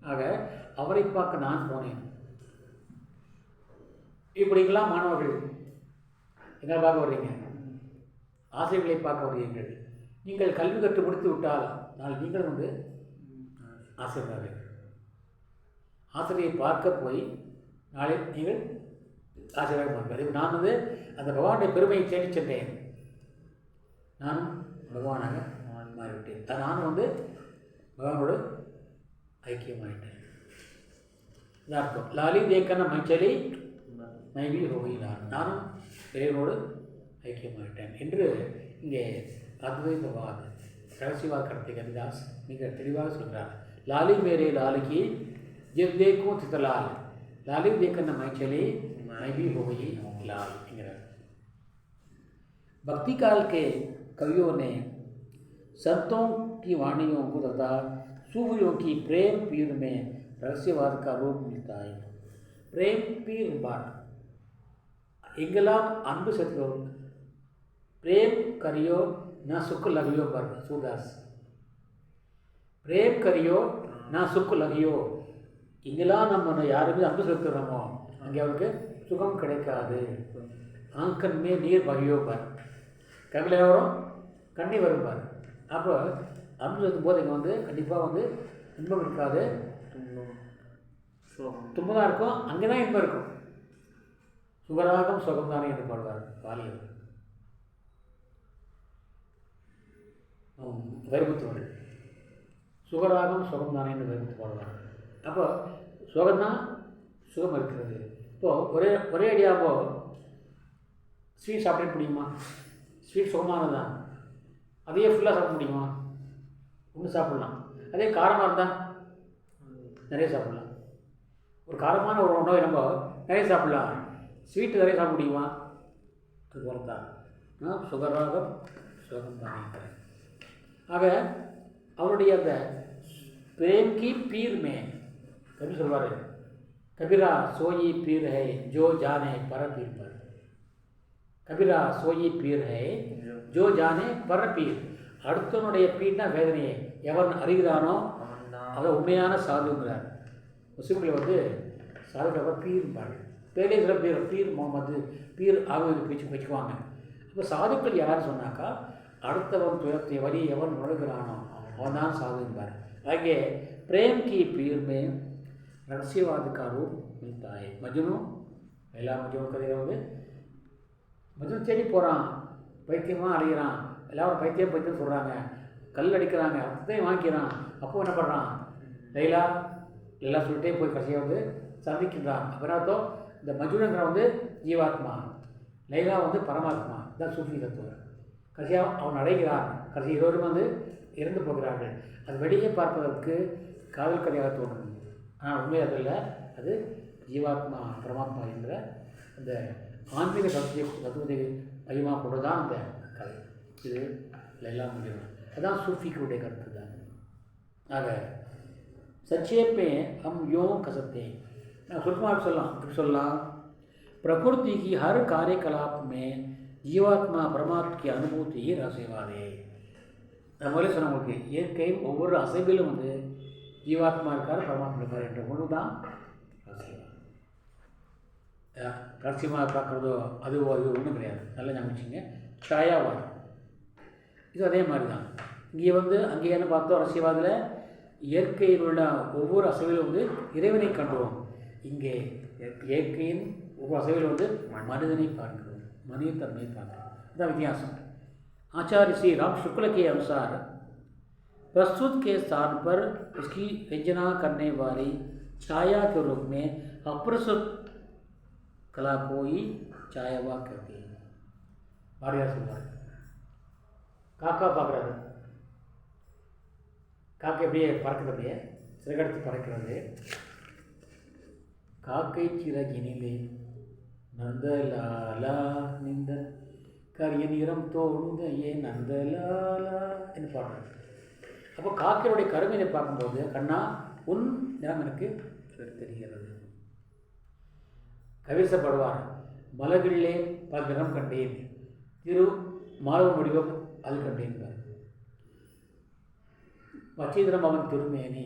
ஆக அவரை பார்க்க நான் போனேன். இப்படிங்கெல்லாம் மாணவர்கள் எங்களை பார்க்க வர்றீங்க, ஆசிரியர்களை பார்க்க வருகிறீர்கள். நீங்கள் கல்வி கற்று முடித்து விட்டால் நாள் நீங்கள் வந்து ஆசிரியராக, ஆசிரியை பார்க்க போய் நாளை நீங்கள் ஆசிரியராக பார்ப்பீர்கள். நான் வந்து அந்த பகவானுடைய பெருமையை தேடி சென்றேன், நானும் பகவானாக மாறிவிட்டேன். நானும் வந்து பகவானோடு ஐக்கியமாயிட்டேன். இதான் அர்த்தம். லாலி தேக்கன மைச்சலி மைவி ரோகினான், நானும் இறைவனோடு ஐக்கியமாயிட்டேன் என்று இங்கே அத்வைதவாத ரகசியவாத கருத்தை கவிதாஸ் மிக தெளிவாக சொல்கிறார். லாலி மேரே லாலிக்கு ஜித் தேக்கும் சித்தலால், லாலி தேக்கன மைச்சலி மைவி ரோகி लाल इंग्रज। भक्ति काल के कवियों ने संतों की वाणियों को तथा सूफियों की प्रेम पीर में रहस्यवाद का रूप मिलता है। प्रेम पीर बात इंगलाम अன்பு செலுத்தோ, प्रेम करियो ना सुख लगियो पर सूदास, प्रेम करियो ना सुख लगियो, இங்கெல்லாம் நம்ம யாருமே அன்பு செலுத்துகிறோமோ அங்கே அவருக்கு சுகம் கிடைக்காது. ஆங்கன்மே நீர் பகியோப்பார், கண்ணில் வரும் கண்ணி வரும்பார். அப்போ அன்பு செலுத்தும் போது இங்கே வந்து கண்டிப்பாக வந்து இன்பம் இருக்காது, துன்பம் தான் இருக்கும். அங்கே தான் இன்பம் இருக்கும். சுகராகம் சுகம்தானே என்று பாடுவார் பாலியல் வைரமுத்துவர்கள். சுகராகம் சுகம்தானே என்று வைரமுத்து பாடுவார். அப்போ சுகம்தான் சுகம் இருக்கிறது. இப்போது ஒரே அடியாகவோ ஸ்வீட் சாப்பிட முடியுமா? ஸ்வீட் சுகமானது தான், அதையே ஃபுல்லாக சாப்பிட முடியுமா? ஒன்று சாப்பிட்லாம். அதே காரமாக இருந்தால் நிறைய சாப்பிட்லாம். ஒரு காரமான ஒரு உணவை நம்ம நிறைய சாப்பிடலாம், ஸ்வீட்டு நிறைய சாப்பிட முடியுமா? அது போல தான் சுகராகம் சுகம் தானே. ஆக அவருடைய அந்த பிரேம் கி பீர் மே கபி சொல்வார், கபிரா சோயி பீர் ஹை ஜோ ஜானே பர பீர் பர். கபிரா சோயி பீர் ஹை ஜோ ஜானே பர பீர். அடுத்தவனுடைய பீர்னா வேதனையை எவன் அறிகிறானோ அவன் உண்மையான சாதுங்கிறார். முஸ்லீம்களை வந்து சாதுக்களை பீர்பாங்க, பேரே சில பேர் பீர் முகமது பீர் ஆகுவது வச்சுக்குவாங்க. இப்போ சாதுக்கள் யார் சொன்னாக்கா, அடுத்தவன் துயரத்தை வரி எவன் நுழைகிறானோ அவன் தான் சாதுங்கிறார். आगे प्रेम की पीर में रहस्यवाद का रूप मिलता है. मजनू எல்லா மஜ்னூன் கதையில் வந்து மஜ்னூன் தேடி போகிறான், பைத்தியமாக அழிகிறான், எல்லாரும் பைத்தியம் பைத்தியம் சொல்கிறாங்க, கல் அடிக்கிறாங்க, அதையும் வாங்கிக்கிறான். அப்போது என்ன பண்ணுறான், லைலா எல்லாம் சொல்லிட்டே போய் கடைசியாக வந்து சந்திக்கின்றான். அப்புறம் இந்த மஜ்னூங்கிற வந்து ஜீவாத்மா, லைலா வந்து பரமாத்மா, இதான் சூஃபி தத்துவம். கடைசியாக அவன் அடைகிறான், கடைசி இருவரும் வந்து இறந்து போகிறார்கள். அது வெளியே பார்ப்பதற்கு காதல் கதையாக தோன்றும், ஆனால் உண்மை அதில் அது ஜீவாத்மா பரமாத்மா என்ற அந்த ஆன்மீக தத்துவத்தை மையமாக கொண்டு தான் அந்த கதை. இது எல்லாம் முடியும், அதுதான் சூஃபிக்குடைய கருத்து தான். ஆக சச்சேப்பே ஹம் யோ கசத்தே, நான் சுருக்கமாக சொல்லலாம், प्रकृति की हर कार्यकलाप में जीवात्मा परमात्मा की अनुभूति ही रहस्यवाद है. நான் முதலே சொன்ன உங்களுக்கு, இயற்கையும் ஒவ்வொரு அசைவிலும் வந்து ஜீவாத்மா இருக்கார், பரமாத்மா இருக்கார் என்ற ஒன்று தான் ரகசியம். ரகசியமாக பார்க்குறதோ அதுவோ அது ஒன்றும் கிடையாது. நல்லா ஞாபகிச்சிங்க, சாயாவாதம் இது அதே மாதிரி தான். இங்கே வந்து அங்கே என்ன பார்த்தோம், ரகசியவாதில் இயற்கையில் உள்ள ஒவ்வொரு அசைவிலும் வந்து இறைவனை கண்டோம். இங்கே இயற்கையின் ஒவ்வொரு அசைவிலும் வந்து மனிதனை பார்க்கிறோம், மனித தன்மையை பார்க்கிறோம். இதுதான் வித்தியாசம். आचार्य श्री राम शुक्ल के अनुसार प्रस्तुत के स्थान पर उसकी रचना करने वाली छाया के रूप में अप्रस्तुत कला को ही छायावा कहते हैं. பாரதியார் சொல்வார், காக்கா பார்க்குறாரு, காக்கை அப்படியே பறக்கிறது, அப்படியே சிறகடித்து பறக்கிறது. காக்கை சிறகினிலே நந்தலாலா நிந்த கரிய நிறம் தோணுத ஏன் நந்தலாலா என்று பாடுறாரு. அப்போ காக்கையுடைய கருமையை பார்க்கும்போது, கண்ணா உன் நிறம் எனக்கு தெரிகிறது. கவிசப்படுவார், மலர்களிலே பல நிறம் கண்டேன், திரு மாலவ முடிவம் அது கண்டேன். வச்சீந்திரம் அவன் திருமேனி,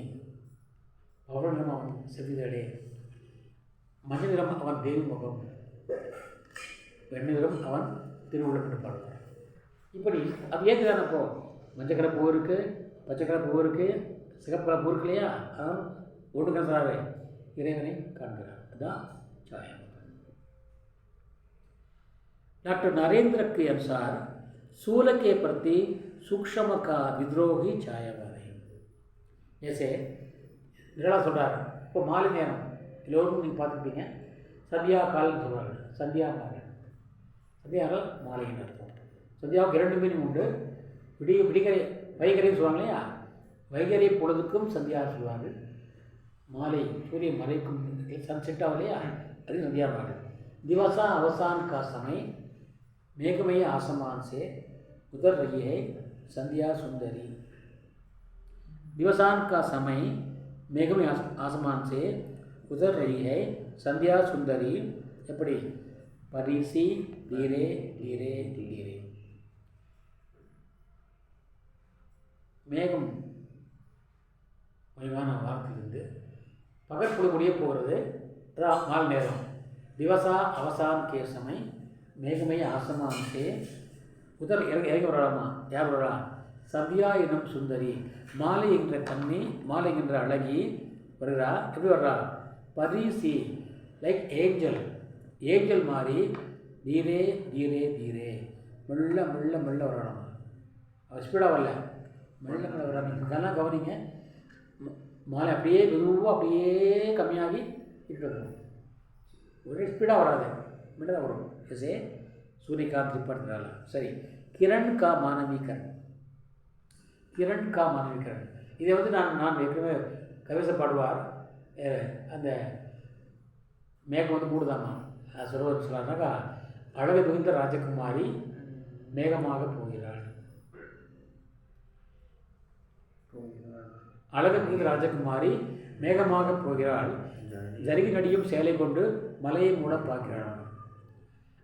பவள நிறம் அவன் செவிதடே, மஞ்சள் நிறம் அவன் தேவி முகம், வெண்ணை நிறம் அவன் திருவுள்ளம் என்று பாடுவார். இப்படி அது ஏற்றுதான. அப்போ மஞ்சள் கலர் பூ இருக்குது, பச்சை கலர் பூ இருக்குது, சிகப்பு கலர் பூ இருக்கு இல்லையா, அதனால் ஒன்று கலராகவே இறைவனை காண்கிறார். அதுதான் சாயம். डॉक्टर नरेंद्र के अनुसार सूल के प्रति सूक्ष्म का विद्रोही छायावाद है. जैसे நிரலா சொல்கிறார், இப்போ மாலை நேரம் எல்லோரும் நீங்கள் பார்த்துருப்பீங்க, சந்தியா கால்னு சொல்கிறாங்க. சந்தியா கால், சந்தியாவில் மாலைன்னு அர்த்தம். சந்தியாவுக்கு 2 மீனிங் உண்டு. விடிகரை வைகரைன்னு சொல்லுவாங்க இல்லையா, வைகரை பொழுதுக்கும் சந்தியா சொல்லுவார்கள். மாலை சூரியன் மறைக்கும் சன்செட் ஆகும் இல்லையா, அது சந்தியா மாலை. दिवसा अवसान का समय मेघमय आसमान से उतर रही है संध्या सुंदरी. दिवसान का समय मेघमय आसमान से उतर रही है संध्या सुंदरी. எப்படி பரிசி தீரே தீரே தீரே. மேகம் மயமான வார்த்தையிலிருந்து பகல் பொழுது முடிய போகிறது, மாலை நேரம். दिवसा अवसान के समय मेघमय आसमान से उधर இறங்கி வரலாமா, யார் வரலாம், சந்தியா எனும் சுந்தரி, மாலை என்ற கண்ணி, மாலை என்ற அழகி வருகிறா. எப்படி வர்றா, பரிசி லைக் ஏஞ்சல், ஏஞ்சல் மாதிரி தீரே தீரே தீரே, மெல்ல மெல்ல மெல்ல வரலாம். அவள் ஸ்பீடாக வரல, மெல்ல மெல்ல வரா. நீங்கள் இதெல்லாம் கவனிங்க, மாலை அப்படியே மெதுவாக அப்படியே கம்மியாகி இருக்கிறது, ஒரே ஸ்பீடாக வராது, மெல்ல தான் வரும். ஜெசே சூரியகாந்த் திப்படுறாள். சரி, கிரண் கா மானவீகரன், கிரண் கா மானவீகரன். இதை வந்து நான் ஏற்கனவே கவிதை பாடுவார், அந்த மேகம் வந்து மூடுதாமா. அது சொல்லாருனாக்கா அழகு மிகுந்த ராஜகுமாரி மேகமாக போகிறாள். அழகு மிகுந்த ராஜகுமாரி மேகமாக போகிறாள், ஜருகி நடியும் சேலை கொண்டு மலையை மூட பார்க்கிறாள்.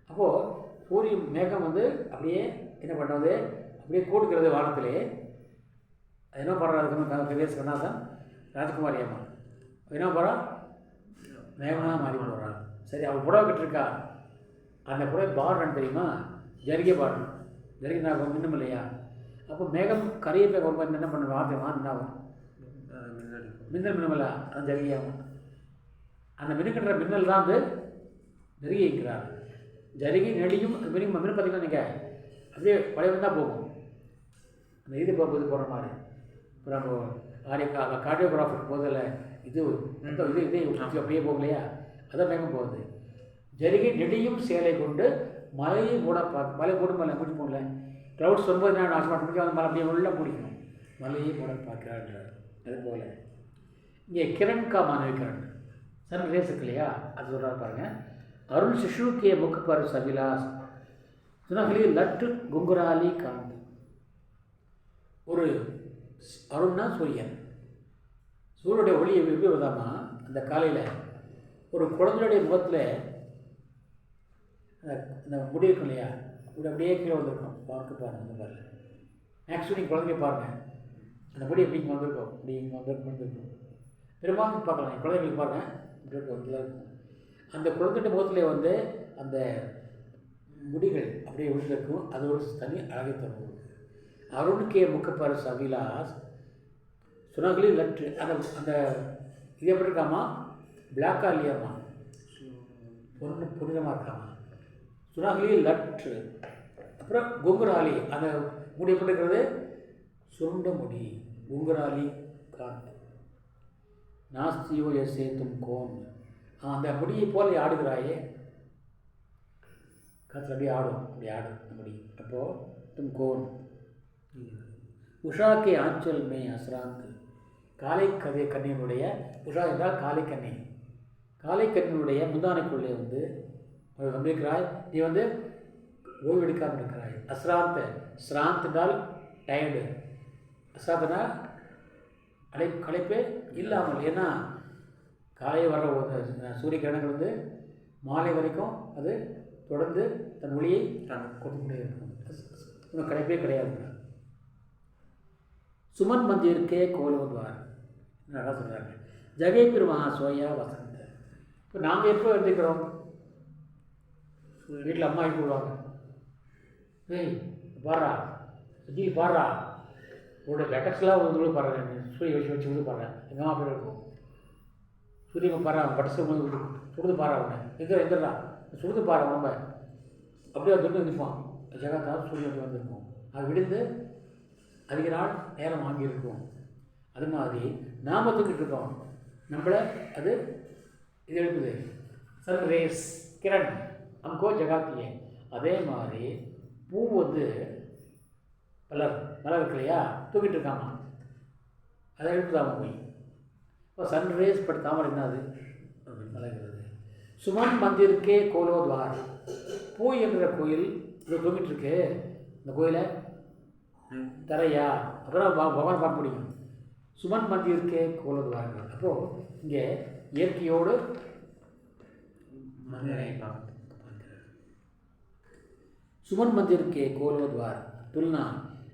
அப்போது சூரியன் மேகம் வந்து அப்படியே என்ன பண்ணுறது, அப்படியே கூடுக்கிறது வானத்திலே. என்ன பண்ணுறாரு கவியரசு கண்ணாசன், ராஜகுமாரி அம்மா என்ன போகிறா, மேகமாக மாறி போகிறாள். சரி, அவள் புடவை கட்டிருக்கா. அந்த புடவை பாடுறான்னு தெரியுமா, ஜரிகை பாடணும். ஜரிகை நான் மின்னும் இல்லையா. அப்போ மேகம் கரையை போய் என்ன பண்ண வார்த்தை என்னாகும், மின்னல் மின்னமல்ல, அது ஜரிகையாகும். அந்த மின்னுக்கின்ற மின்னல் தான் வந்து ஜரிகைங்கிறார். ஜரிகை நெடியும் மின் பார்த்தீங்கன்னா நீங்கள் அப்படியே பழைய தான் போகும். அந்த இது போகிற மாதிரி. இப்போ நம்ம கார்டியோகிராஃபர் போதில் இது இதே அப்படியே போகும் இல்லையா, அதான் மேகம் போகுது. ஜரிகை நெடியும் சேலை கொண்டு மலையை மூட மலை மூடும் மலை முடிச்சு போகல. க்ளவுட்ஸ் வரும்போது நான் ஆட்டோமேட்டிக்காக வந்து மலை அப்படியே உள்ள முடிக்கணும், மலையை மூட பார்க்கிறான்றார். அதுபோல் இங்கே கிரண் கா மாணவி கிரண் சன் ரேஸ் இருக்கு இல்லையா, அது சொல்கிறார் பாருங்கள். அருள் சிஷுக்கே முக்கு பர் சவிலாஸ் சுனகலி லட்டு குங்குராலி காந்த். ஒரு அருள்னா சூரியன், சூரியனுடைய ஒளி எப்படி வருதாமா அந்த காலையில் ஒரு குழந்தையுடைய முகத்தில் அந்த முடி இருக்கும் இல்லையா, அப்படியே கீழே வந்திருக்கும். பார்க்க பாருங்கள் அந்த பாருங்கள். ஆக்சுவலி குழந்தைய பாருங்கள், அந்த முடி எப்படி இங்கே வந்திருக்கும், இப்படி இங்கே வந்துருக்கும். பெரும்பாலும் பார்க்கலாம், குழந்தைங்களுக்கு பாருங்கள் இப்படி இருக்கும். அந்த குழந்தைய முகத்திலே வந்து அந்த முடிகள் அப்படியே விழுந்திருக்கும். அது ஒரு தனி அழகை தரும். அருணுக்கே முக்கப்பாரு சவிலாஸ் சுனகலி லட்டு. அந்த அந்த இது எப்படி இருக்காமா, பிளாக்கா இல்லையாம்மா, புனிதமாக இருக்காமா. சுனகலி லட்டு. அப்புறம் குங்குராலி, அந்த முடி எப்படி இருக்கிறது, சுருண்ட முடி, குங்குராலி காந்த். நாஸ்தியோ எஸ்ஏ தும் கோன். அந்த முடியை போல் ஆடுகிறாயே, காற்று அப்படியே ஆடும், அப்படி ஆடும் அந்த முடி. அப்போது தும் கோன். உஷாக்கே ஆஞ்சல் மே அஸ்ராந்த். காலை கண்ணியினுடைய உஷா என்றால் காலை கண்ணி. காலை கண்ணினுடைய முந்தானைக்குள்ளே வந்து நம்பியிருக்கிறாய், நீ வந்து ஓய்வெடுக்காமல் இருக்கிறாய். அஸ்ராந்த், ஸ்ராந்த் என்றால் டயர்டு, அஸ்ராந்த்னா களைப்பே இல்லாமல். ஏன்னா காலை வர்ற சூரிய கிரணங்கள் வந்து மாலை வரைக்கும் அது தொடர்ந்து தன் ஒளியை கொடுத்துக்கிட்டே இருக்கும், இன்னும் களைப்பே கிடையாது. சுமன் மந்திருக்கே கோலோத்வார் நல்லா சொல்கிறாங்க. ஜகை பெருமஹா சோயா வசந்த. இப்போ நாங்கள் எப்போ எழுந்திருக்கிறோம், வீட்டில் அம்மா எழுப்பி விடுவாங்க, ஏய் பாடுறா சஜி பாடுறா, உங்களோட லெட்டர்ஸ்லாம் வந்து பாடுறேன், சூரிய வச்சு வந்து பாடுறேன். எங்கள் அம்மா பேர் இருக்கும், சூரியன் பாடுறா, பட்டர்ஸ் சுடுது பாடுறா, அவனை எந்திரா சுடுது பாடுறா நம்ம, அப்படியே தொட்டு வந்துருப்பான். ஜெகத்தான் சூரியன் வந்துருக்கும், அது விழுந்து அதிக நாள் நேரம் வாங்கியிருக்கும். அது மாதிரி நாம் தூக்கிட்டு இருக்கோம், நம்மளை அது இது எழுப்புது. சன் ரேஸ் கிரண் அம்கோ ஜகாத்தியே. அதே மாதிரி பூ வந்து மலர் இருக்கு இல்லையா, தூக்கிட்டு இருக்காமா, அதை எழுப்புதாமா போய். இப்போ சன் ரேஸ் பட் தாமரை என்ன அது மலர்கிறது. சுமன் மந்திருக்கே கோலோத்வார். பூ என்ற கோயில் இது தூங்கிட்டு இருக்கு. இந்த கோயிலை தரையா அப்புறம் பகவான் பார்க்க முடியும். சுமன் மந்திருக்கே கோலோத்வார்கள். அப்போது இங்கே இயற்கையோடு மனிதனை பார்க்க. सुमन मंदिर के गोलोद्वार तुलना।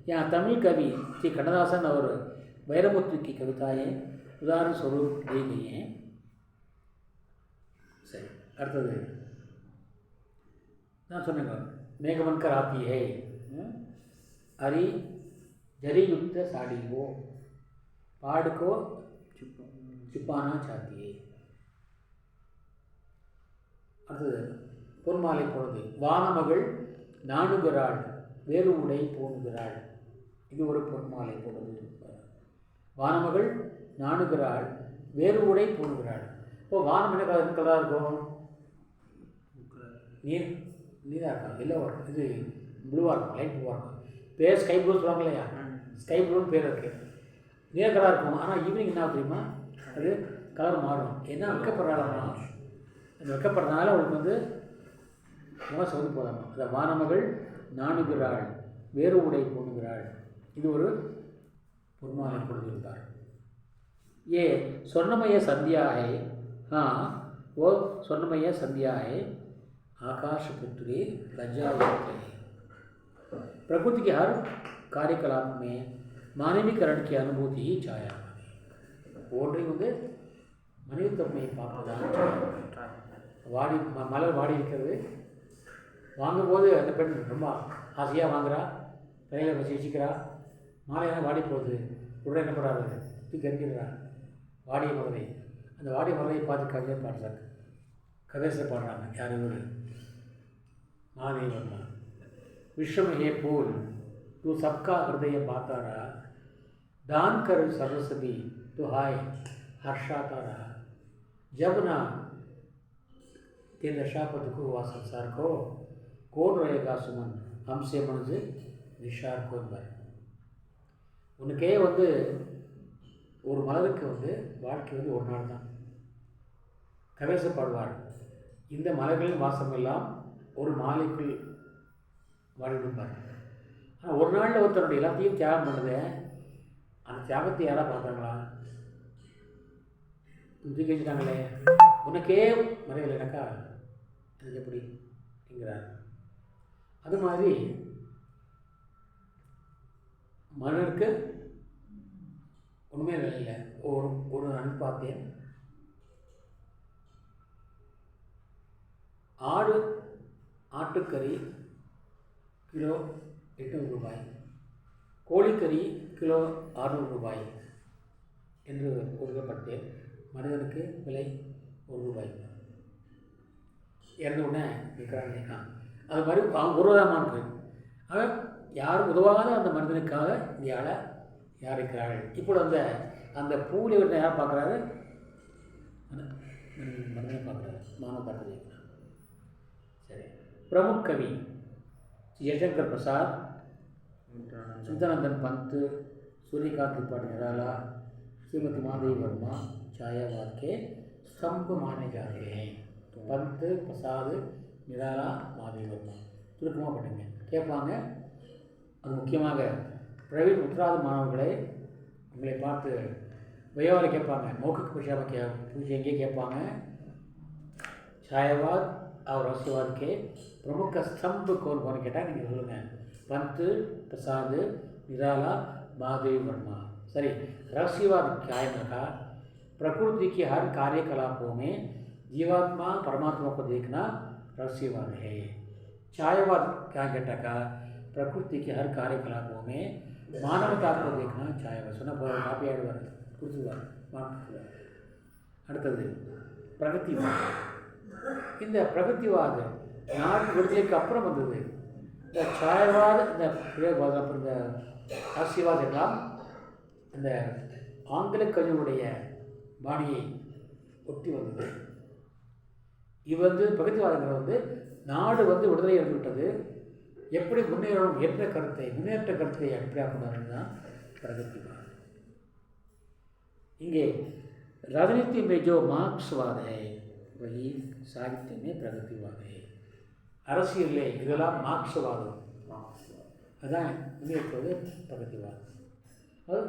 यहाँ तमिल कवि श्री कन्नदासन और वैरमुत्तु की कविताएं उदाहरण स्वरूप दी गई हैं. सही अर्थது நான் சொன்னேங்க, மேகமன்கர் आती है हरी जरी युक्त साड़ी को पाड़ को छुपाना चाहती है. அடுத்தது பொன்மாலை பொழுது வானமகள் நாணுகிறாள் வேறு உடை பூணுகிறாள். இது ஒரு பொன்மாலை பொழுது. வானமகள் நாணுகிறாள் வேறு உடை பூணுகிறாள். இப்போ வானம் என்ன கலராக இருக்கும், நீராக இருக்கும், எல்லோவாக இருக்கும், இது ப்ளூவாக இருக்கும், லைட் ப்ளூவாக இருக்கும். பேர் ஸ்கை ப்ளூ சொல்லுவாங்க இல்லையா, ஸ்கை ப்ளூன்னு பேர் இருக்குது. நீர் கலராக இருக்கும். ஆனால் ஈவினிங் என்ன தெரியுமா, அது கலர் மாறும். என்ன வைக்கப்படுறாங்கன்னா அந்த வெக்கப்படுறதுனால அவளுக்கு வந்து மோசம் வந்து போதாமா. அந்த வானமகள் நாணுகிறாள், வேறு உடை பூணுகிறாள். இது ஒரு பொன்மாலை கொடுத்திருந்தார். ये स्वर्णमय संध्या है, हाँ वो स्वर्णमय संध्या है, आकाशपुत्री लज्जावती है. प्रकृति के हर कार्यकलाप में मानवीकरण की अनुभूति ही छाया ஒன்றையும் வந்து மனிதத்தன்மையை பார்ப்பதான். வாடி மலர் வாடி இருக்கிறது, வாங்கும்போது அந்த பெண் ரொம்ப ஆசையாக வாங்குறா, கையில் வச்சு வச்சுக்கிறா. மாலையெல்லாம் வாடி போகுது, உடனே என்ன பண்ணுறாரு, தூக்கி எறிஞ்சிடுறா வாடிய மலரை. அந்த வாடிய மலரை பார்த்து கவிதை பாடுறாங்க, கவிதை பாடுறாங்க. யார் இவர்? மாதவி வர்மா. विश्व में है फूल तू सबका हृदय बाता रहा, दान कर सरस्वती तो हाय हर्षाता रहा, जब ना ते दशापद को हुआ संसार को कौन रहेगा सुमन हमसे मंजिल निशार कौन बर. உனக்கே வந்து ஒரு மலருக்கு வந்து வாழ்க்கை வந்து ஒரு நாள் தான். கவேசப்படுவார், இந்த மலர்களின் வாசமெல்லாம் ஒரு மாலைக்குள் வாழ்ந்துப்பார். ஆனால் ஒரு நாளில் ஒருத்தருடைய எல்லாத்தையும் தியாகம் பண்ணுது. அந்த தியாகத்தை யாராக பார்த்தாங்களா? தூக்கி வச்சுட்டாங்களே. உனக்கே மறைவில் எனக்கா எனக்கு எப்படி என்கிறார். அது மாதிரி மலருக்கு ஒன்றுமே வேலை இல்லை. ஒரு நான் பார்த்தேன், ஆட்டுக்கறி கிலோ 800 ரூபாய், கோழிக்கறி கிலோ 600 ரூபாய் என்று கொடுக்கப்பட்டேன். மனிதனுக்கு விலை 1 ரூபாய். இறந்த உடனே விற்கிறான். அது மாதிரி அவன் உருவதமானது. அவன் யாரும் உதவாத அந்த மனிதனுக்காக இந்த ஆளை யார் இருக்கிறார்கள். இப்போ அந்த பூவில் விட்டு யார் பார்க்குறாரு? மனிதனை பார்க்குறாரு, மானவ பார்க்குறது. சரி, प्रमुख कवि जयशंकर प्रसाद, चिंतानंदन पंत, सूर्यकांत त्रिपाठी निराला, श्रीमती माधवी वर्मा छायावाद के स्तंभ माने जाते हैं. पंत, प्रसाद, निराला, माधवी वर्मा சுருக்கமாக பண்ணுங்க கேட்பாங்க. அது முக்கியமாக பிரவீன் உத்தராத மாணவர்களை உங்களை பார்த்து வயோவில் கேட்பாங்க. மௌखिक पूछा पूछेंगे கேட்பாங்க. छायावाद और रहस्यवाद के प्रमुख स्तंभ कौन कौन கேட்டால் நீங்கள் சொல்லுங்கள். पंत, प्रसाद, निराला, महादेवी वर्मा. सरी, रहस्यवाद क्या है? रखा प्रकृति की हर कार्यकलापों में जीवात्मा परमात्मा को देखना रहस्यवाद है. छायावाद क्या कहता का प्रकृति के हर कार्यकलापों में मानवता को देखना छायावाद. सुना कापी आடுவார் கொடுத்துவார். அடுத்தது பிரகதிவாद. இந்த பிரகதிவாத நாட்டு விடுதலைக்கு அப்புறம் வந்தது. இந்த छायावाद, இந்த பிரயோகவாதம், அப்புறம் இந்த ஆசிர்வாதம் எல்லாம் அந்த ஆங்கில கவிஞருடைய பாணியை ஒட்டி வந்தது. இது வந்து பிரகதிவாதங்கள் வந்து நாடு வந்து விடுதலை அடைந்துவிட்டது, எப்படி முன்னேறணும் என்ற கருத்தை, முன்னேற்ற கருத்தை அடிப்படையாக கொண்டாடுறது தான் பிரகதிவாद. இங்கே राजनीति में जो मार्क्सवाद है वही साहित्य में प्रगतिवाद है. அரசியலே இதெல்லாம் மார்க்ஸ்வாதம். அதான் முன்னேற்றுவது பிரகதிவாதம். அது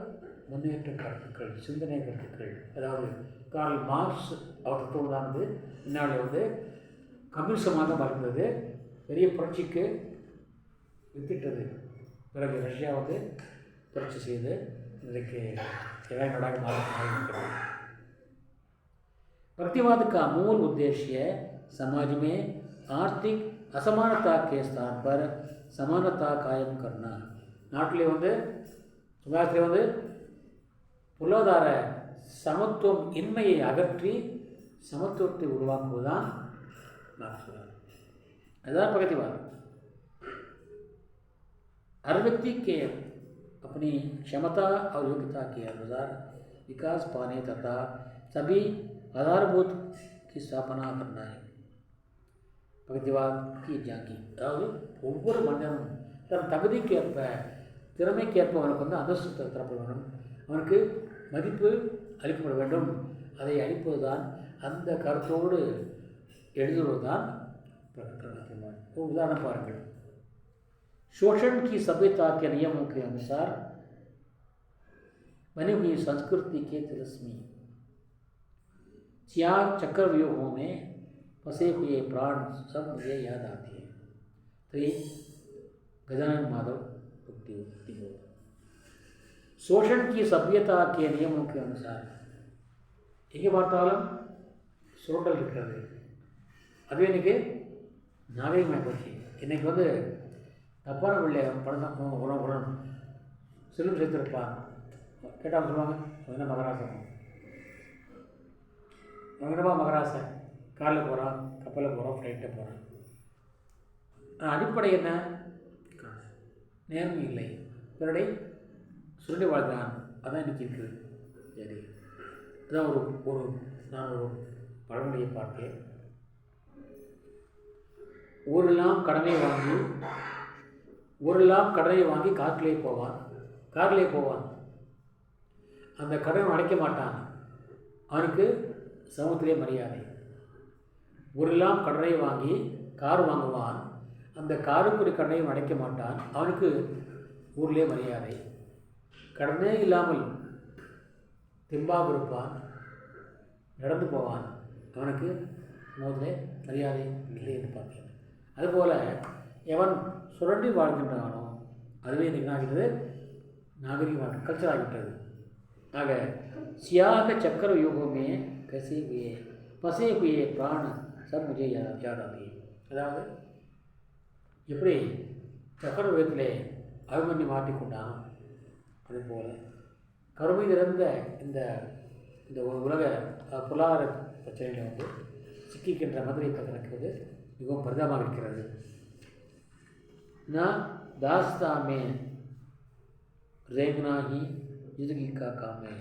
முன்னேற்ற கருத்துக்கள், சிந்தனை கருத்துக்கள். அதாவது கார்ல் மார்க்ஸ் அவர் தத்துவமானது முன்னாடி வந்து கம்யூனிசமாக தான் இருந்தது. பெரிய புரட்சிக்கு வித்திட்டது. பிறகு ரஷ்யா வந்து புரட்சி செய்து இன்றைக்கு இறை நாடாக மாறியிருக்கிறது. भक्तिवाद का मूल उद्देश्य समाज में आर्थिक असमानता के स्थान पर समानता कायम करना. நாட்டிலே வந்து சமுதாயத்தில் வந்து பொருளாதார சமத்துவம் இன்மையை அகற்றி சமத்துவத்தை உருவாக்குவதுதான் மார்க்ஸ்வாதம். அதுதான் பிரகதிவாதம். हर व्यक्ति के अपनी क्षमता और योग्यता के अनुसार विकास पाने तथा सभी आधारभूत की स्थापना करना है. பிரகதிவாத की ஜாங்கி. அதாவது ஒவ்வொரு மனிதனும் தன் தகுதிக்கேற்ப, திறமைக்கேற்ப அவனுக்கு வந்து அந்தஸ்து தரப்பட வேண்டும், அவனுக்கு மதிப்பு அளிக்கப்பட வேண்டும். அதை அளிப்பதுதான் அந்த கருத்தோடு எழுதுவதுதான் प्रकरण। उदाहरण पारुंगल, शोषण की सभ्यता के नियमों के अनुसार बनी हुई संस्कृति के तिलस्मी त्याग चक्रव्यूहों में फंसे हुए प्राण सब मुझे याद आते हैं। तो ये गजानन माधव उक्ति हो। शोषण की सभ्यता के नियमों के अनुसार எங்கே பார்த்தாலும் சுரண்டல் இருக்கிறது, அதுவே இன்றைக்கி நாகரிகமாக போச்சு. இன்றைக்கி வந்து தப்பான பிள்ளை படம் உடன் செல்லும் சேர்த்துருப்பான் கேட்டால் சொல்லுவாங்க என்ன மகராசன், என்னப்பா மகராசன், காரில் போகிறான், கப்பலில் போகிறான், ஃப்ளைட்டில் போகிறான். அடிப்படை என்ன? நேர்மை இல்லை, பிறடை சுருண்டி வாழ்ந்தான். அதான் இன்றைக்கி இருக்குது. சரி, அதான் நான் ஒரு பழமொழியை பார்த்தேன். ஊரெல்லாம் கடனை வாங்கி காரிலே போவான். அந்த கடன் அடைக்க மாட்டான், அவனுக்கு சமூகத்திலே மரியாதை. ஊரெல்லாம் கடனை வாங்கி கார் வாங்குவான், அந்த காருக்கு கடனையும் அடைக்க மாட்டான், அவனுக்கு ஊரிலே மரியாதை. கடனே இல்லாமல் தெம்பாக இருப்பான், நடந்து போவான், அவனுக்கு சமூகத்திலே மரியாதை இல்லை என்று பார்த்தேன். அதுபோல் எவன் சுரண்டி வாழ்கின்றானோ அதுவே இன்றைக்கு ஆகிறது நாகரிகமாக கல்ச்சர் ஆகிவிட்டது. ஆக சியாக சக்கர யுகமே கசி हुए பசே हुए प्राण सब मुझे याद आते हैं. அதாவது எப்படி சக்கர யுகத்திலே அபிமன்யு மாட்டிக்கொண்டானோ அதுபோல் கருமை திறந்த இந்த உலக பொருளாதார பிரச்சனைகளை வந்து சிக்கிக்கின்ற மதுரை நடக்கிறது மிகவும் பரிதாபமாக இருக்கிறது. நான் தாஸ்தாமே ரேகுனாகி ஜிதுகிக்கா காமே,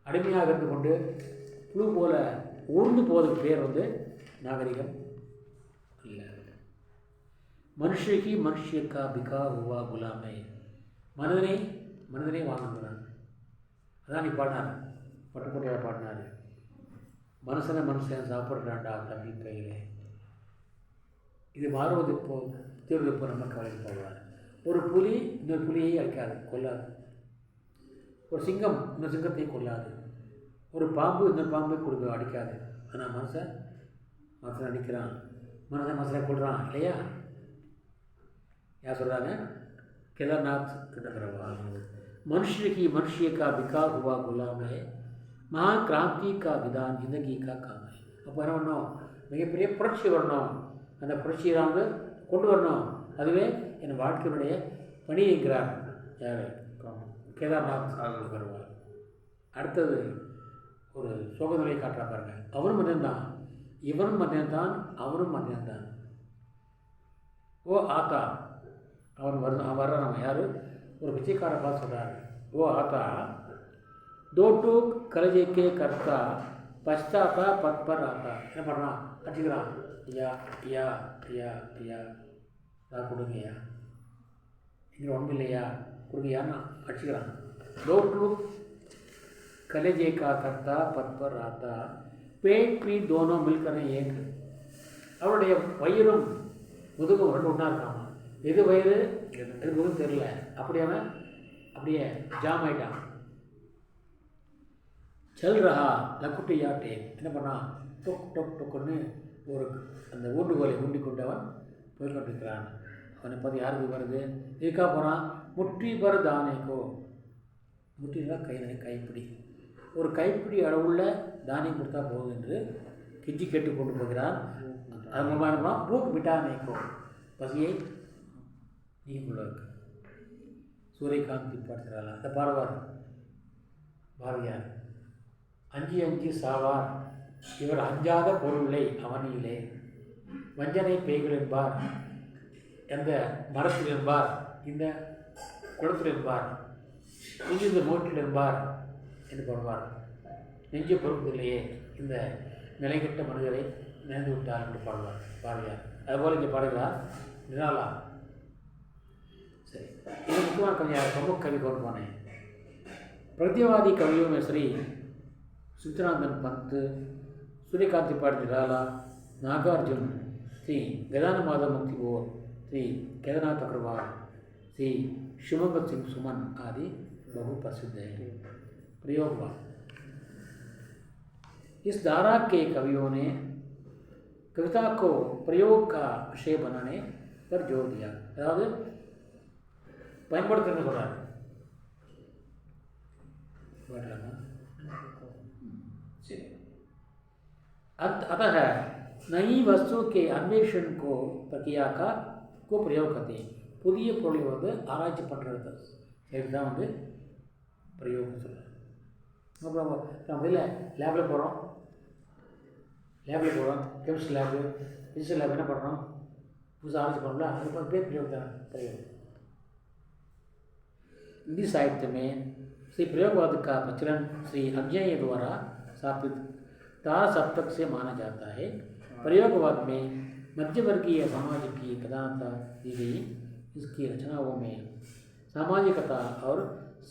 அடிமையாக இருந்து கொண்டு புழு போல ஊர்ந்து போவதுக்கு பேர் வந்து நாகரிகம் இல்லை. மனுஷகி மனுஷியக்கா பிகா ஹுவா குலாமே, மனிதனை வாங்குகிறான். அதான் நீ பாடினார், பட்டுக்கோட்டையாக பாடினார், மனுஷன் சாப்பிட்றான்டா தம்பி கையில். இது மாறுவது தீர்வு இப்போ நம்ம கவலைக்கு போவார். ஒரு புலி இன்னொரு புலியை அடிக்காது, கொல்லாது. ஒரு சிங்கம் இன்னொரு சிங்கத்தை கொல்லாது. ஒரு பாம்பு இன்னொரு பாம்பை அடிக்காது. ஆனால் மனுஷன் அடிக்கிறான், மனுஷனை கொள்கிறான் இல்லையா? யார் சொல்கிறாங்க? கேதார்நாத் கிட்டக்கிறவா. मनुष्य का बिका हुआ गुलाम है, महाक्रांति का विधान जिंदगी का काम है. அப்போ என்ன பண்ணணும்? மிகப்பெரிய புரட்சி வரணும். அந்த புரட்சியை தான் வந்து கொண்டு வரணும். அதுவே என் வாழ்க்கையினுடைய பணி என்கிறார் யார்? கேதார்நாத் வருவார். அடுத்தது ஒரு சோகநிலையை காட்டுறா பாருங்க. அவரும் மனிதன்தான், இவரும் மனிதன்தான், அவரும் மனிதன்தான். ஓ ஆத்தா, அவன் வர்றான். நம்ம யார்? ஒரு பிச்சைக்கார பார்த்து சொல்கிறாரு, ஓ ஆத்தா दो टूक कलजे के करता पछताता पद पर आता. என்ன பண்ணுறான்? அடிச்சுக்கிறான். ஐயா ஐயா ஐயா ஐயா நான் கொடுங்கய்யா, இங்கே ஒன்றும் இல்லையா கொடுங்கய்யான்னு அடிச்சுக்கிறான். दो टूक कलेजे का करता पद पर आता पेट पीठ दोनों मिलकर एक. அவருடைய வயிறும் முதுகும் ரெண்டு ஒன்றா இருக்காமா. எது வயிறு எது முதுகு தெரியல. அப்படியே ஜாம் ஆகிட்டான். செல் ரஹா லக்குட்டியா டேன். என்ன பண்ணான்? டொக்குன்னு ஒரு அந்த ஊண்டுகோலை ஊண்டி கொண்டவன் போய்கொண்டிருக்கிறான். அவனை பார்த்து யாருக்கு வருது? இதுக்காக போகிறான். முற்றி பர் தானேக்கோ, முற்றினா கைப்பிடி, ஒரு கைப்பிடி அளவுள்ள தானியம் கொடுத்தா போதும் என்று கெஞ்சி கேட்டு கொண்டு போகிறான். அது மூலமாக என்ன பண்ணால் பூக் மிட்டானேக்கோ, பசியை நீங்குள்ளது. சூரியகாந்தி பாடுகிறாள் அந்த பாடுவார் பாரதியார். அஞ்சி சாவார் இவர் அஞ்சாத பொருளை அவனியிலே, வஞ்சனை பேய்கள் என்பார் எந்த மரத்தில் என்பார், இந்த குளத்தில் என்பார், இந்த நோட்டில் என்பார் என்று பாடுவார். நெஞ்சு பொறுப்பதில்லையே இந்த நிலைகட்ட மனிதரை நினைந்து விட்டார் என்று பாடுவார் பாரதியார். அதுபோல் இங்கே பாடுகிறார் நிராலா. சரி, இது முக்கியமான கவிஞர் பிரமுख कवि कौन कौन है? प्रगतिवादी कवियों में श्री सुचित्रानंद पंत, सूर्यकांति पाठ निराला, नागार्जुन, श्री गजानमाधव मुक्ति बोर, श्री केदारनाथ अग्रवाल, श्री शुभंग सिंह सुमन आदि बहु प्रसिद्ध हैं। प्रयोगवाद। इस धारा के कवियों ने कविता को प्रयोग का विषय बनाने पर जोर दिया। अதாவது பயன்படுத்துன்னு சொல்றாரு. अतः नई वस्तु के अन्वेषण को प्रक्रिया को प्रयोग करते हैं. புதிய பொருளை வந்து ஆராய்ச்சி பண்ணுறது இதுதான் வந்து பிரயோகம் சொல்கிறார். அப்புறம் நம்ம இதில் லேபில் போகிறோம், கெமிஸ்ட்ரி லேபு, ஃபிசிக்ஸ் லேப் என்ன பண்ணுறோம், புதுசாக ஆராய்ச்சி பண்ணல, அது பேர் प्रयोग தான் प्रयोग. हिंदी साहित्य में श्री प्रयोगवाद का प्रचलन श्री अज्ञेय द्वारा स्थापित तार सप्तक से माना जाता है. प्रयोगवाद में मध्यवर्गीय समाज की प्रधानता दी गई. इसकी रचनाओं में सामाजिकता और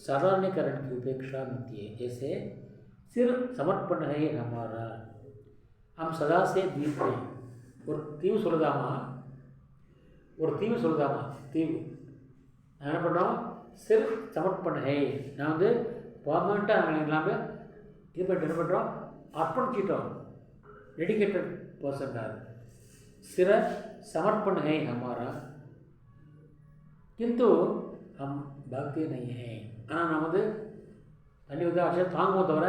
साधारणीकरण की उपेक्षा मिलती है. जैसे सिर्फ समर्पण है हमारा, हम सदा से द्वीप हैं. ஒரு தீவு சொல்லுதாமா, தீவு என்ன பண்ணுறோம், சிர்ஃப் சமர்ப்பண் ஹே, நான் வந்து பர்மனெண்ட்டாக நாங்கள் இல்லாமல் இது பண்ணிட்டு என்ன பண்ணுறோம், அர்ப்பணிச்சிட்டோம், டெடிக்கேட்டட் பர்சன் தான். सिर्फ समर्पण है हमारा, किंतु हम भक्ति नहीं है. ஆனால் நான் வந்து தண்ணி வந்து ஆக்சுவலாக தாங்குவோம் தவிர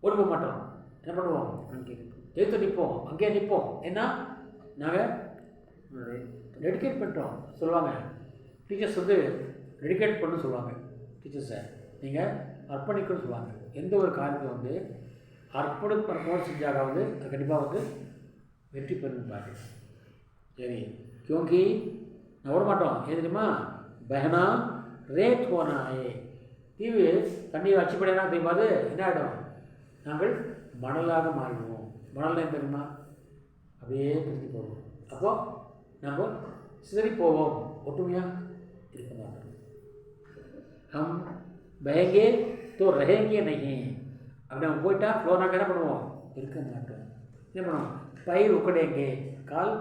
ஓடி போக மாட்டோம். என்ன பண்ணுவோம், எழுத்து நிற்போம், அங்கேயே நிற்போம். ஏன்னா நாங்கள் டெடிகேட் பண்ணுறோம் சொல்லுவாங்க. டீச்சர்ஸ் வந்து டெடிகேட் பண்ணு சொல்லுவாங்க. டீச்சர்ஸை நீங்கள் அர்ப்பணிக்கணும்னு சொல்லுவாங்க. எந்த ஒரு காரியத்தை வந்து அர்ப்பணிப்பு செஞ்சாக வந்து அது கண்டிப்பாக வந்து வெற்றி பெறுப்பாங்க. சரி, क्योंकि நான் விட மாட்டோம். ஏன் தெரியுமா, பஹனா ரேட் போனா தீவு தண்ணீர் அச்சுப்படையாக தெரியுமாது என்ன ஆகிடும், நாங்கள் மணலாக மாறிடுவோம். மணல் என்ன தெரியுமா, அப்படியே பிரிஞ்சு போவோம். அப்போது நம்ம சிதறி போவோம், ஒற்றுமையாக இருக்க மாட்டோம். ஹம் பஹேங்கே தோ ரஹேங்கே நஹி, அப்படி நம்ம போயிட்டா ஃப்ளோனாக என்ன பண்ணுவோம், இருக்க மாட்டோம். என்ன பண்ணுவோம், பயிர் உக்கடேங்கே, கால்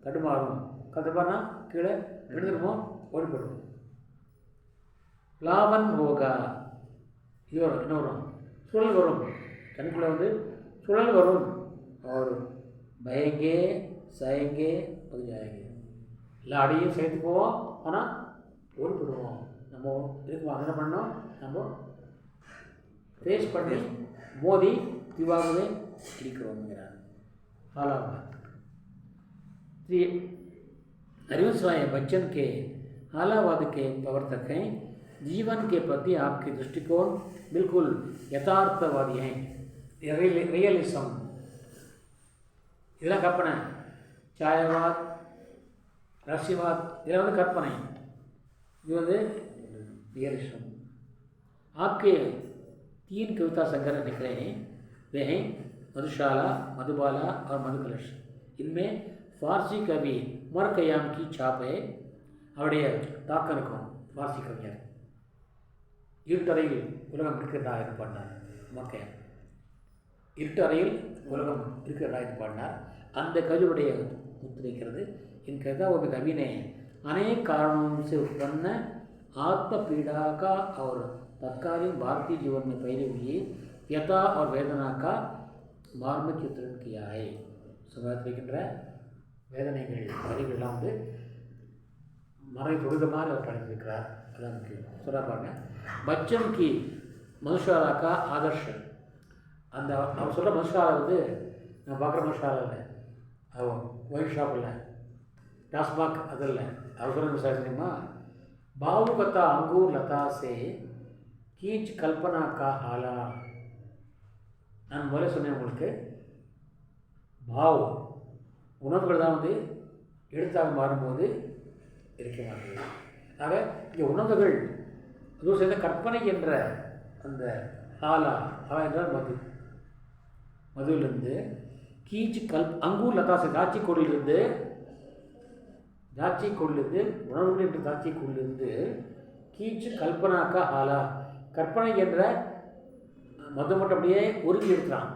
தடுமாறும், கால் தடுமாறுனா கீழே விழுந்துருவோம், ஓடி போடுவோம். லாவன் ஹோகா, இது வரும், என்ன வரும், சுழல் வரும், தண்ணிக்குள்ளே வந்து சுழல் வரும். और बहेंगे सहेंगे पक जाएंगे, லாடியும் சேர்த்து போவோம், ஆனால் ஓடி போடுவோம். நம்ம இருக்கும் என்ன பண்ணோம், நம்ம ஃபேஸ் பண்ணி மோதி திவாகவே இருக்கிறோம்ங்கிறார். हालांकि श्री हरिवंश राय बच्चन के हालावाद के प्रवर्तक हैं. जीवन के प्रति आपके दृष्टिकोण बिल्कुल यथार्थवादी हैं. रियलिज्म இதெல்லாம் கற்பனை, சாயவாத், ரஷ்யவாத் இதெல்லாம் வந்து கற்பனை, இது வந்து रियलिज्म. आपके 3 कविता संग्रह निकले हैं, वे हैं मधुशाला, मधुबाला और मधुकलश. इनमें फारसी कवि उमर खयाम की छाप है. அவருடைய தாக்கம் இருக்கும். फारसी கவிஞர் இருட்டறையில் உலகம் இருக்கிறதா என்று பாடினார். உமர் கயாம் இருட்டறையில் உலகம் இருக்கிறதா என்று பாடினார். அந்த कविயுடைய मुद्रिक्கிறது. इन कविताओं में कवि ने अनेक कारणों से उत्पन्न आत्म पीड़ा का और तत्कालीन भारतीय जीवन में फैली हुई व्यथा और वेदना का मार्मिक चित्रण किया है. சமுதாயத்தில் இருக்கின்ற வேதனைகள் வரிகள்லாம் வந்து மறை தொழுத மாதிரி அவர் பண்ணியிருக்கிறார். அதான் முக்கியம். சொல்ல பாருங்க, பச்சன் கி மனுஷாலா கா ஆதர்ஷ, அந்த அவர் சொல்கிற மனுஷாலா வந்து நான் பார்க்குற மனுஷாலா இல்லை, அவன் ஒயின் ஷாப் இல்லை, டாஸ்மாக் அது இல்லை. அவர் சொல்கிற மனுஷா தெரியுமா, பாவுகத்தா அங்கூர் லதா சே கீச் கல்பனா கா ஹாலா. நான் முதல்ல சொன்னேன் உங்களுக்கு, பாவ் உணவுகள் தான் வந்து எழுத்தாக மாறும்போது இருக்க மாட்டேங்குது. ஆக இங்கே உணவுகள் அதுவும் சேர்ந்த கற்பனை என்ற அந்த ஹாலா, ஹாலா என்றால் மது, மதுவிலிருந்து கீச் அங்கூர் லதாசை தாட்சி கொடிலிருந்து உணவுகள் என்ற தாட்சி கொடிலிருந்து கீச் கல்பனாக்கா ஹாலா, கற்பனை என்ற மது மட்டும் அப்படியே உருக்கி எடுக்கிறான்,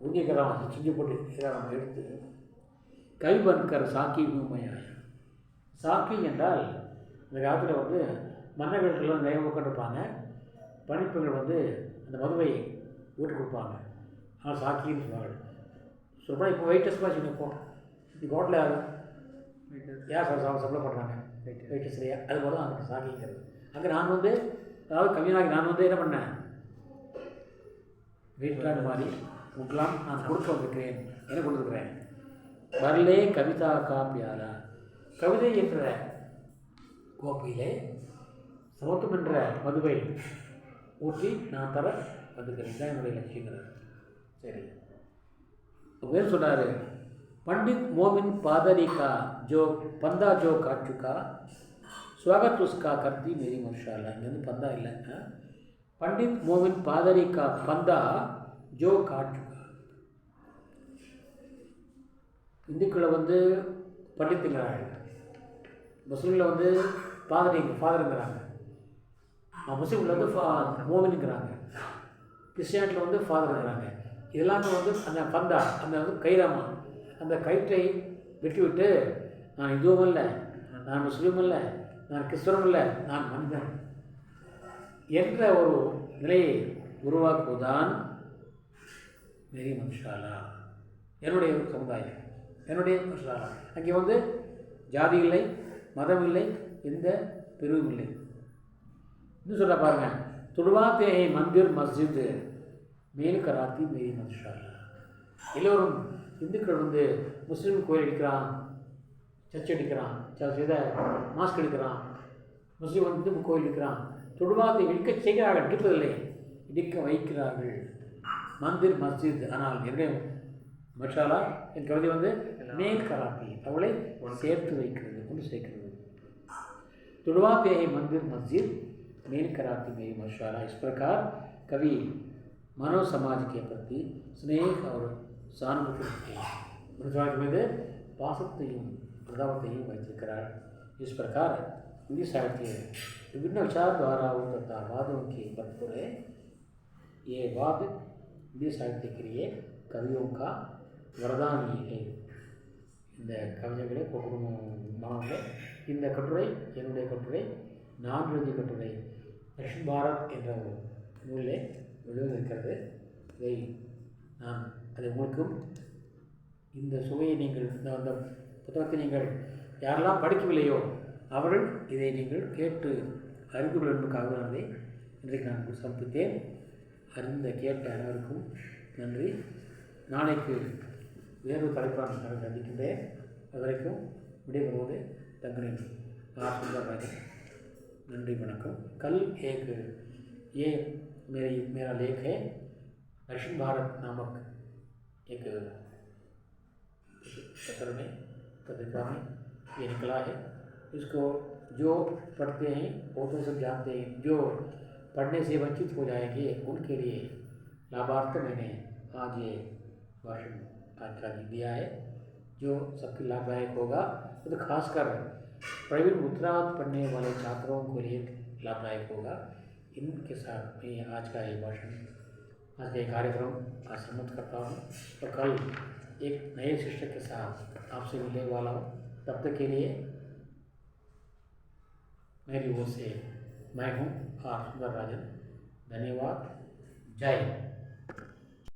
உருக்கி இருக்கிறான், செஞ்சு போட்டு நம்ம எடுத்து கவி பன்கர் சாக்கி பூமையாய். சாக்கி என்றால் இந்த காலத்தில் வந்து மன்னர்களுக்கெல்லாம் நிறைய உட்காந்துருப்பாங்க, பணிப்பெண்கள் வந்து அந்த மதுவை ஊட்டி கொடுப்பாங்க, ஆனால் சாக்கின்னு சொல்லுவாங்க. சொல்லுறா இப்போ வெயிட்டர்ஸ் மாதிரி நிற்போம், இப்போ ஹோட்டலில் யார் சப்ளை பண்ணுறாங்க வெயிட்டர்ஸ் இல்லையா, அது போல தான் அங்கே சாக்கிங்கிறது. அங்கே நான் வந்து அதாவது கவிஞனாகி நான் வந்து என்ன பண்ணேன், வெயிட்டான மாதிரி உங்களாம் நான் கொடுக்க வந்திருக்கிறேன், என்ன கொடுத்துருக்குறேன், வரலே கவிதா காப்பியாரா, கவிதை என்ற கோப்பையிலே சமத்துவம் என்ற மதுவை ஊற்றி நான் தர வந்துக்கிறேன், தான் என்னுடைய லட்சியங்கிறார். சரி, வேறு சொல்கிறாரு, पंडित मोमिन पादरी का जो पंदा जो काट चुका स्वागत उसका करती मेरी माशाल्लाह. இங்கே வந்து பந்தா இல்லை, पंडित मोमिन पादरी का पंदा जो काट चुका. இந்துக்களில் வந்து பண்டித்துங்கிறாங்க, முஸ்லீமில் வந்து ஃபாதருங்கிறாங்க, முஸ்லீமில் வந்து மோமின்ங்கிறாங்க, கிறிஸ்டியானில் வந்து ஃபாதருங்கிறாங்க. இதெல்லாமே வந்து அந்த பந்தா, அந்த வந்து கைராமா, அந்த கயிற்றை வெட்டிவிட்டு நான் இதுவும் இல்லை, நான் முஸ்லீம் இல்லை, நான் கிறிஸ்தவம் இல்லை, நான் மனிதன் என்ற ஒரு நிலையை உருவாக்குவதுதான் மேரி மதுஷாலா, என்னுடைய சமுதாயம், என்னுடைய மதுஷாலா. அங்கே வந்து ஜாதி இல்லை, மதம் இல்லை, எந்த பிரிவும் இல்லை. இன்னும் சொல்ல பாருங்கள், துடுவாத்தே மந்திர் மஸ்ஜித் மேல் கராத்தி மேரி மதுஷாலா. எல்லோரும் இந்துக்கள் வந்து முஸ்லீம் கோயில் அடிக்கிறான், சர்ச் அடிக்கிறான், இதை மாஸ்க் எடுக்கிறான், முஸ்லீம் வந்து கோயில் இருக்கிறான், தொடுவாத்தை இடிக்க செய்கிறார்கள், இடிப்பதில்லை, இடிக்க வைக்கிறார்கள், மந்திர் மஸ்ஜித். ஆனால் என்னுடைய மஷாலா என் கவிதை வந்து மேல் கராத்தி, அவளை சேர்த்து வைக்கிறது, கொண்டு சேர்க்கிறது. तुड़वाते हैं मंदिर मस्जिद मेल कराती मेरी मशाला. इस प्रकार कवि मानव समाज के प्रति स्नेह और सहानुभूति रखते हैं, मनुष्य மீது பாசத்தையும் பிரதாபத்தையும் வைத்திருக்கிறார். इस प्रकार हिंदी साहित्य विभिन्न विचारधाराओं तथा वादों के भरपूर है. ये वाद हिंदी साहित्य के लिए कवियों का वरदान ही है. இந்த கவிஞர்களே மாணவர்களே, இந்த கட்டுரை என்னுடைய கட்டுரை, நான் எழுதிய கட்டுரை தக்ஷின் பாரத் என்ற ஒரு நூலிலே வெளிவந்திருக்கிறது. இதை நான் அதை உங்களுக்கும் இந்த சுவையை நீங்கள் அந்த புத்தகத்தை நீங்கள் யாரெல்லாம் படிக்கவில்லையோ அவர்கள் இதை நீங்கள் கேட்டு அறிந்து கொள்ள என்பதற்காக அதை இன்றைக்கு நான் சமர்ப்பித்தேன். அறிந்த கேட்ட அனைவருக்கும் நன்றி. நாளைக்கு வேறு தலைப்பான நான் சந்திக்கின்றேன். அதுவரைக்கும் விடைபெறுவது தங்களின் ஆர் சுந்தரராஜன். नंदी वणकम. कल एक ये मेरा लेख है, दक्षिण भारत नामक एक पत्र में पत्रिका में ये निकला है. इसको जो पढ़ते हैं वो तो सब जानते हैं, जो पढ़ने से वंचित हो जाएंगे उनके लिए लाभार्थ मैंने आज ये भाषण आज का दिया है, जो सबके लाभदायक होगा. तो खासकर प्राइवेट उत्तरार्ध पढ़ने वाले छात्रों को लिए लाभदायक होगा. इनके साथ मैं आज का ये भाषण, आज का कार्यक्रम आज समाप्त करता हूँ और कल एक नए शिक्षक के साथ आपसे मिलने वाला हूँ. तब तक के लिए मेरी ओर से मैं हूँ आर सुंदरराजन. धन्यवाद. जय हिंद.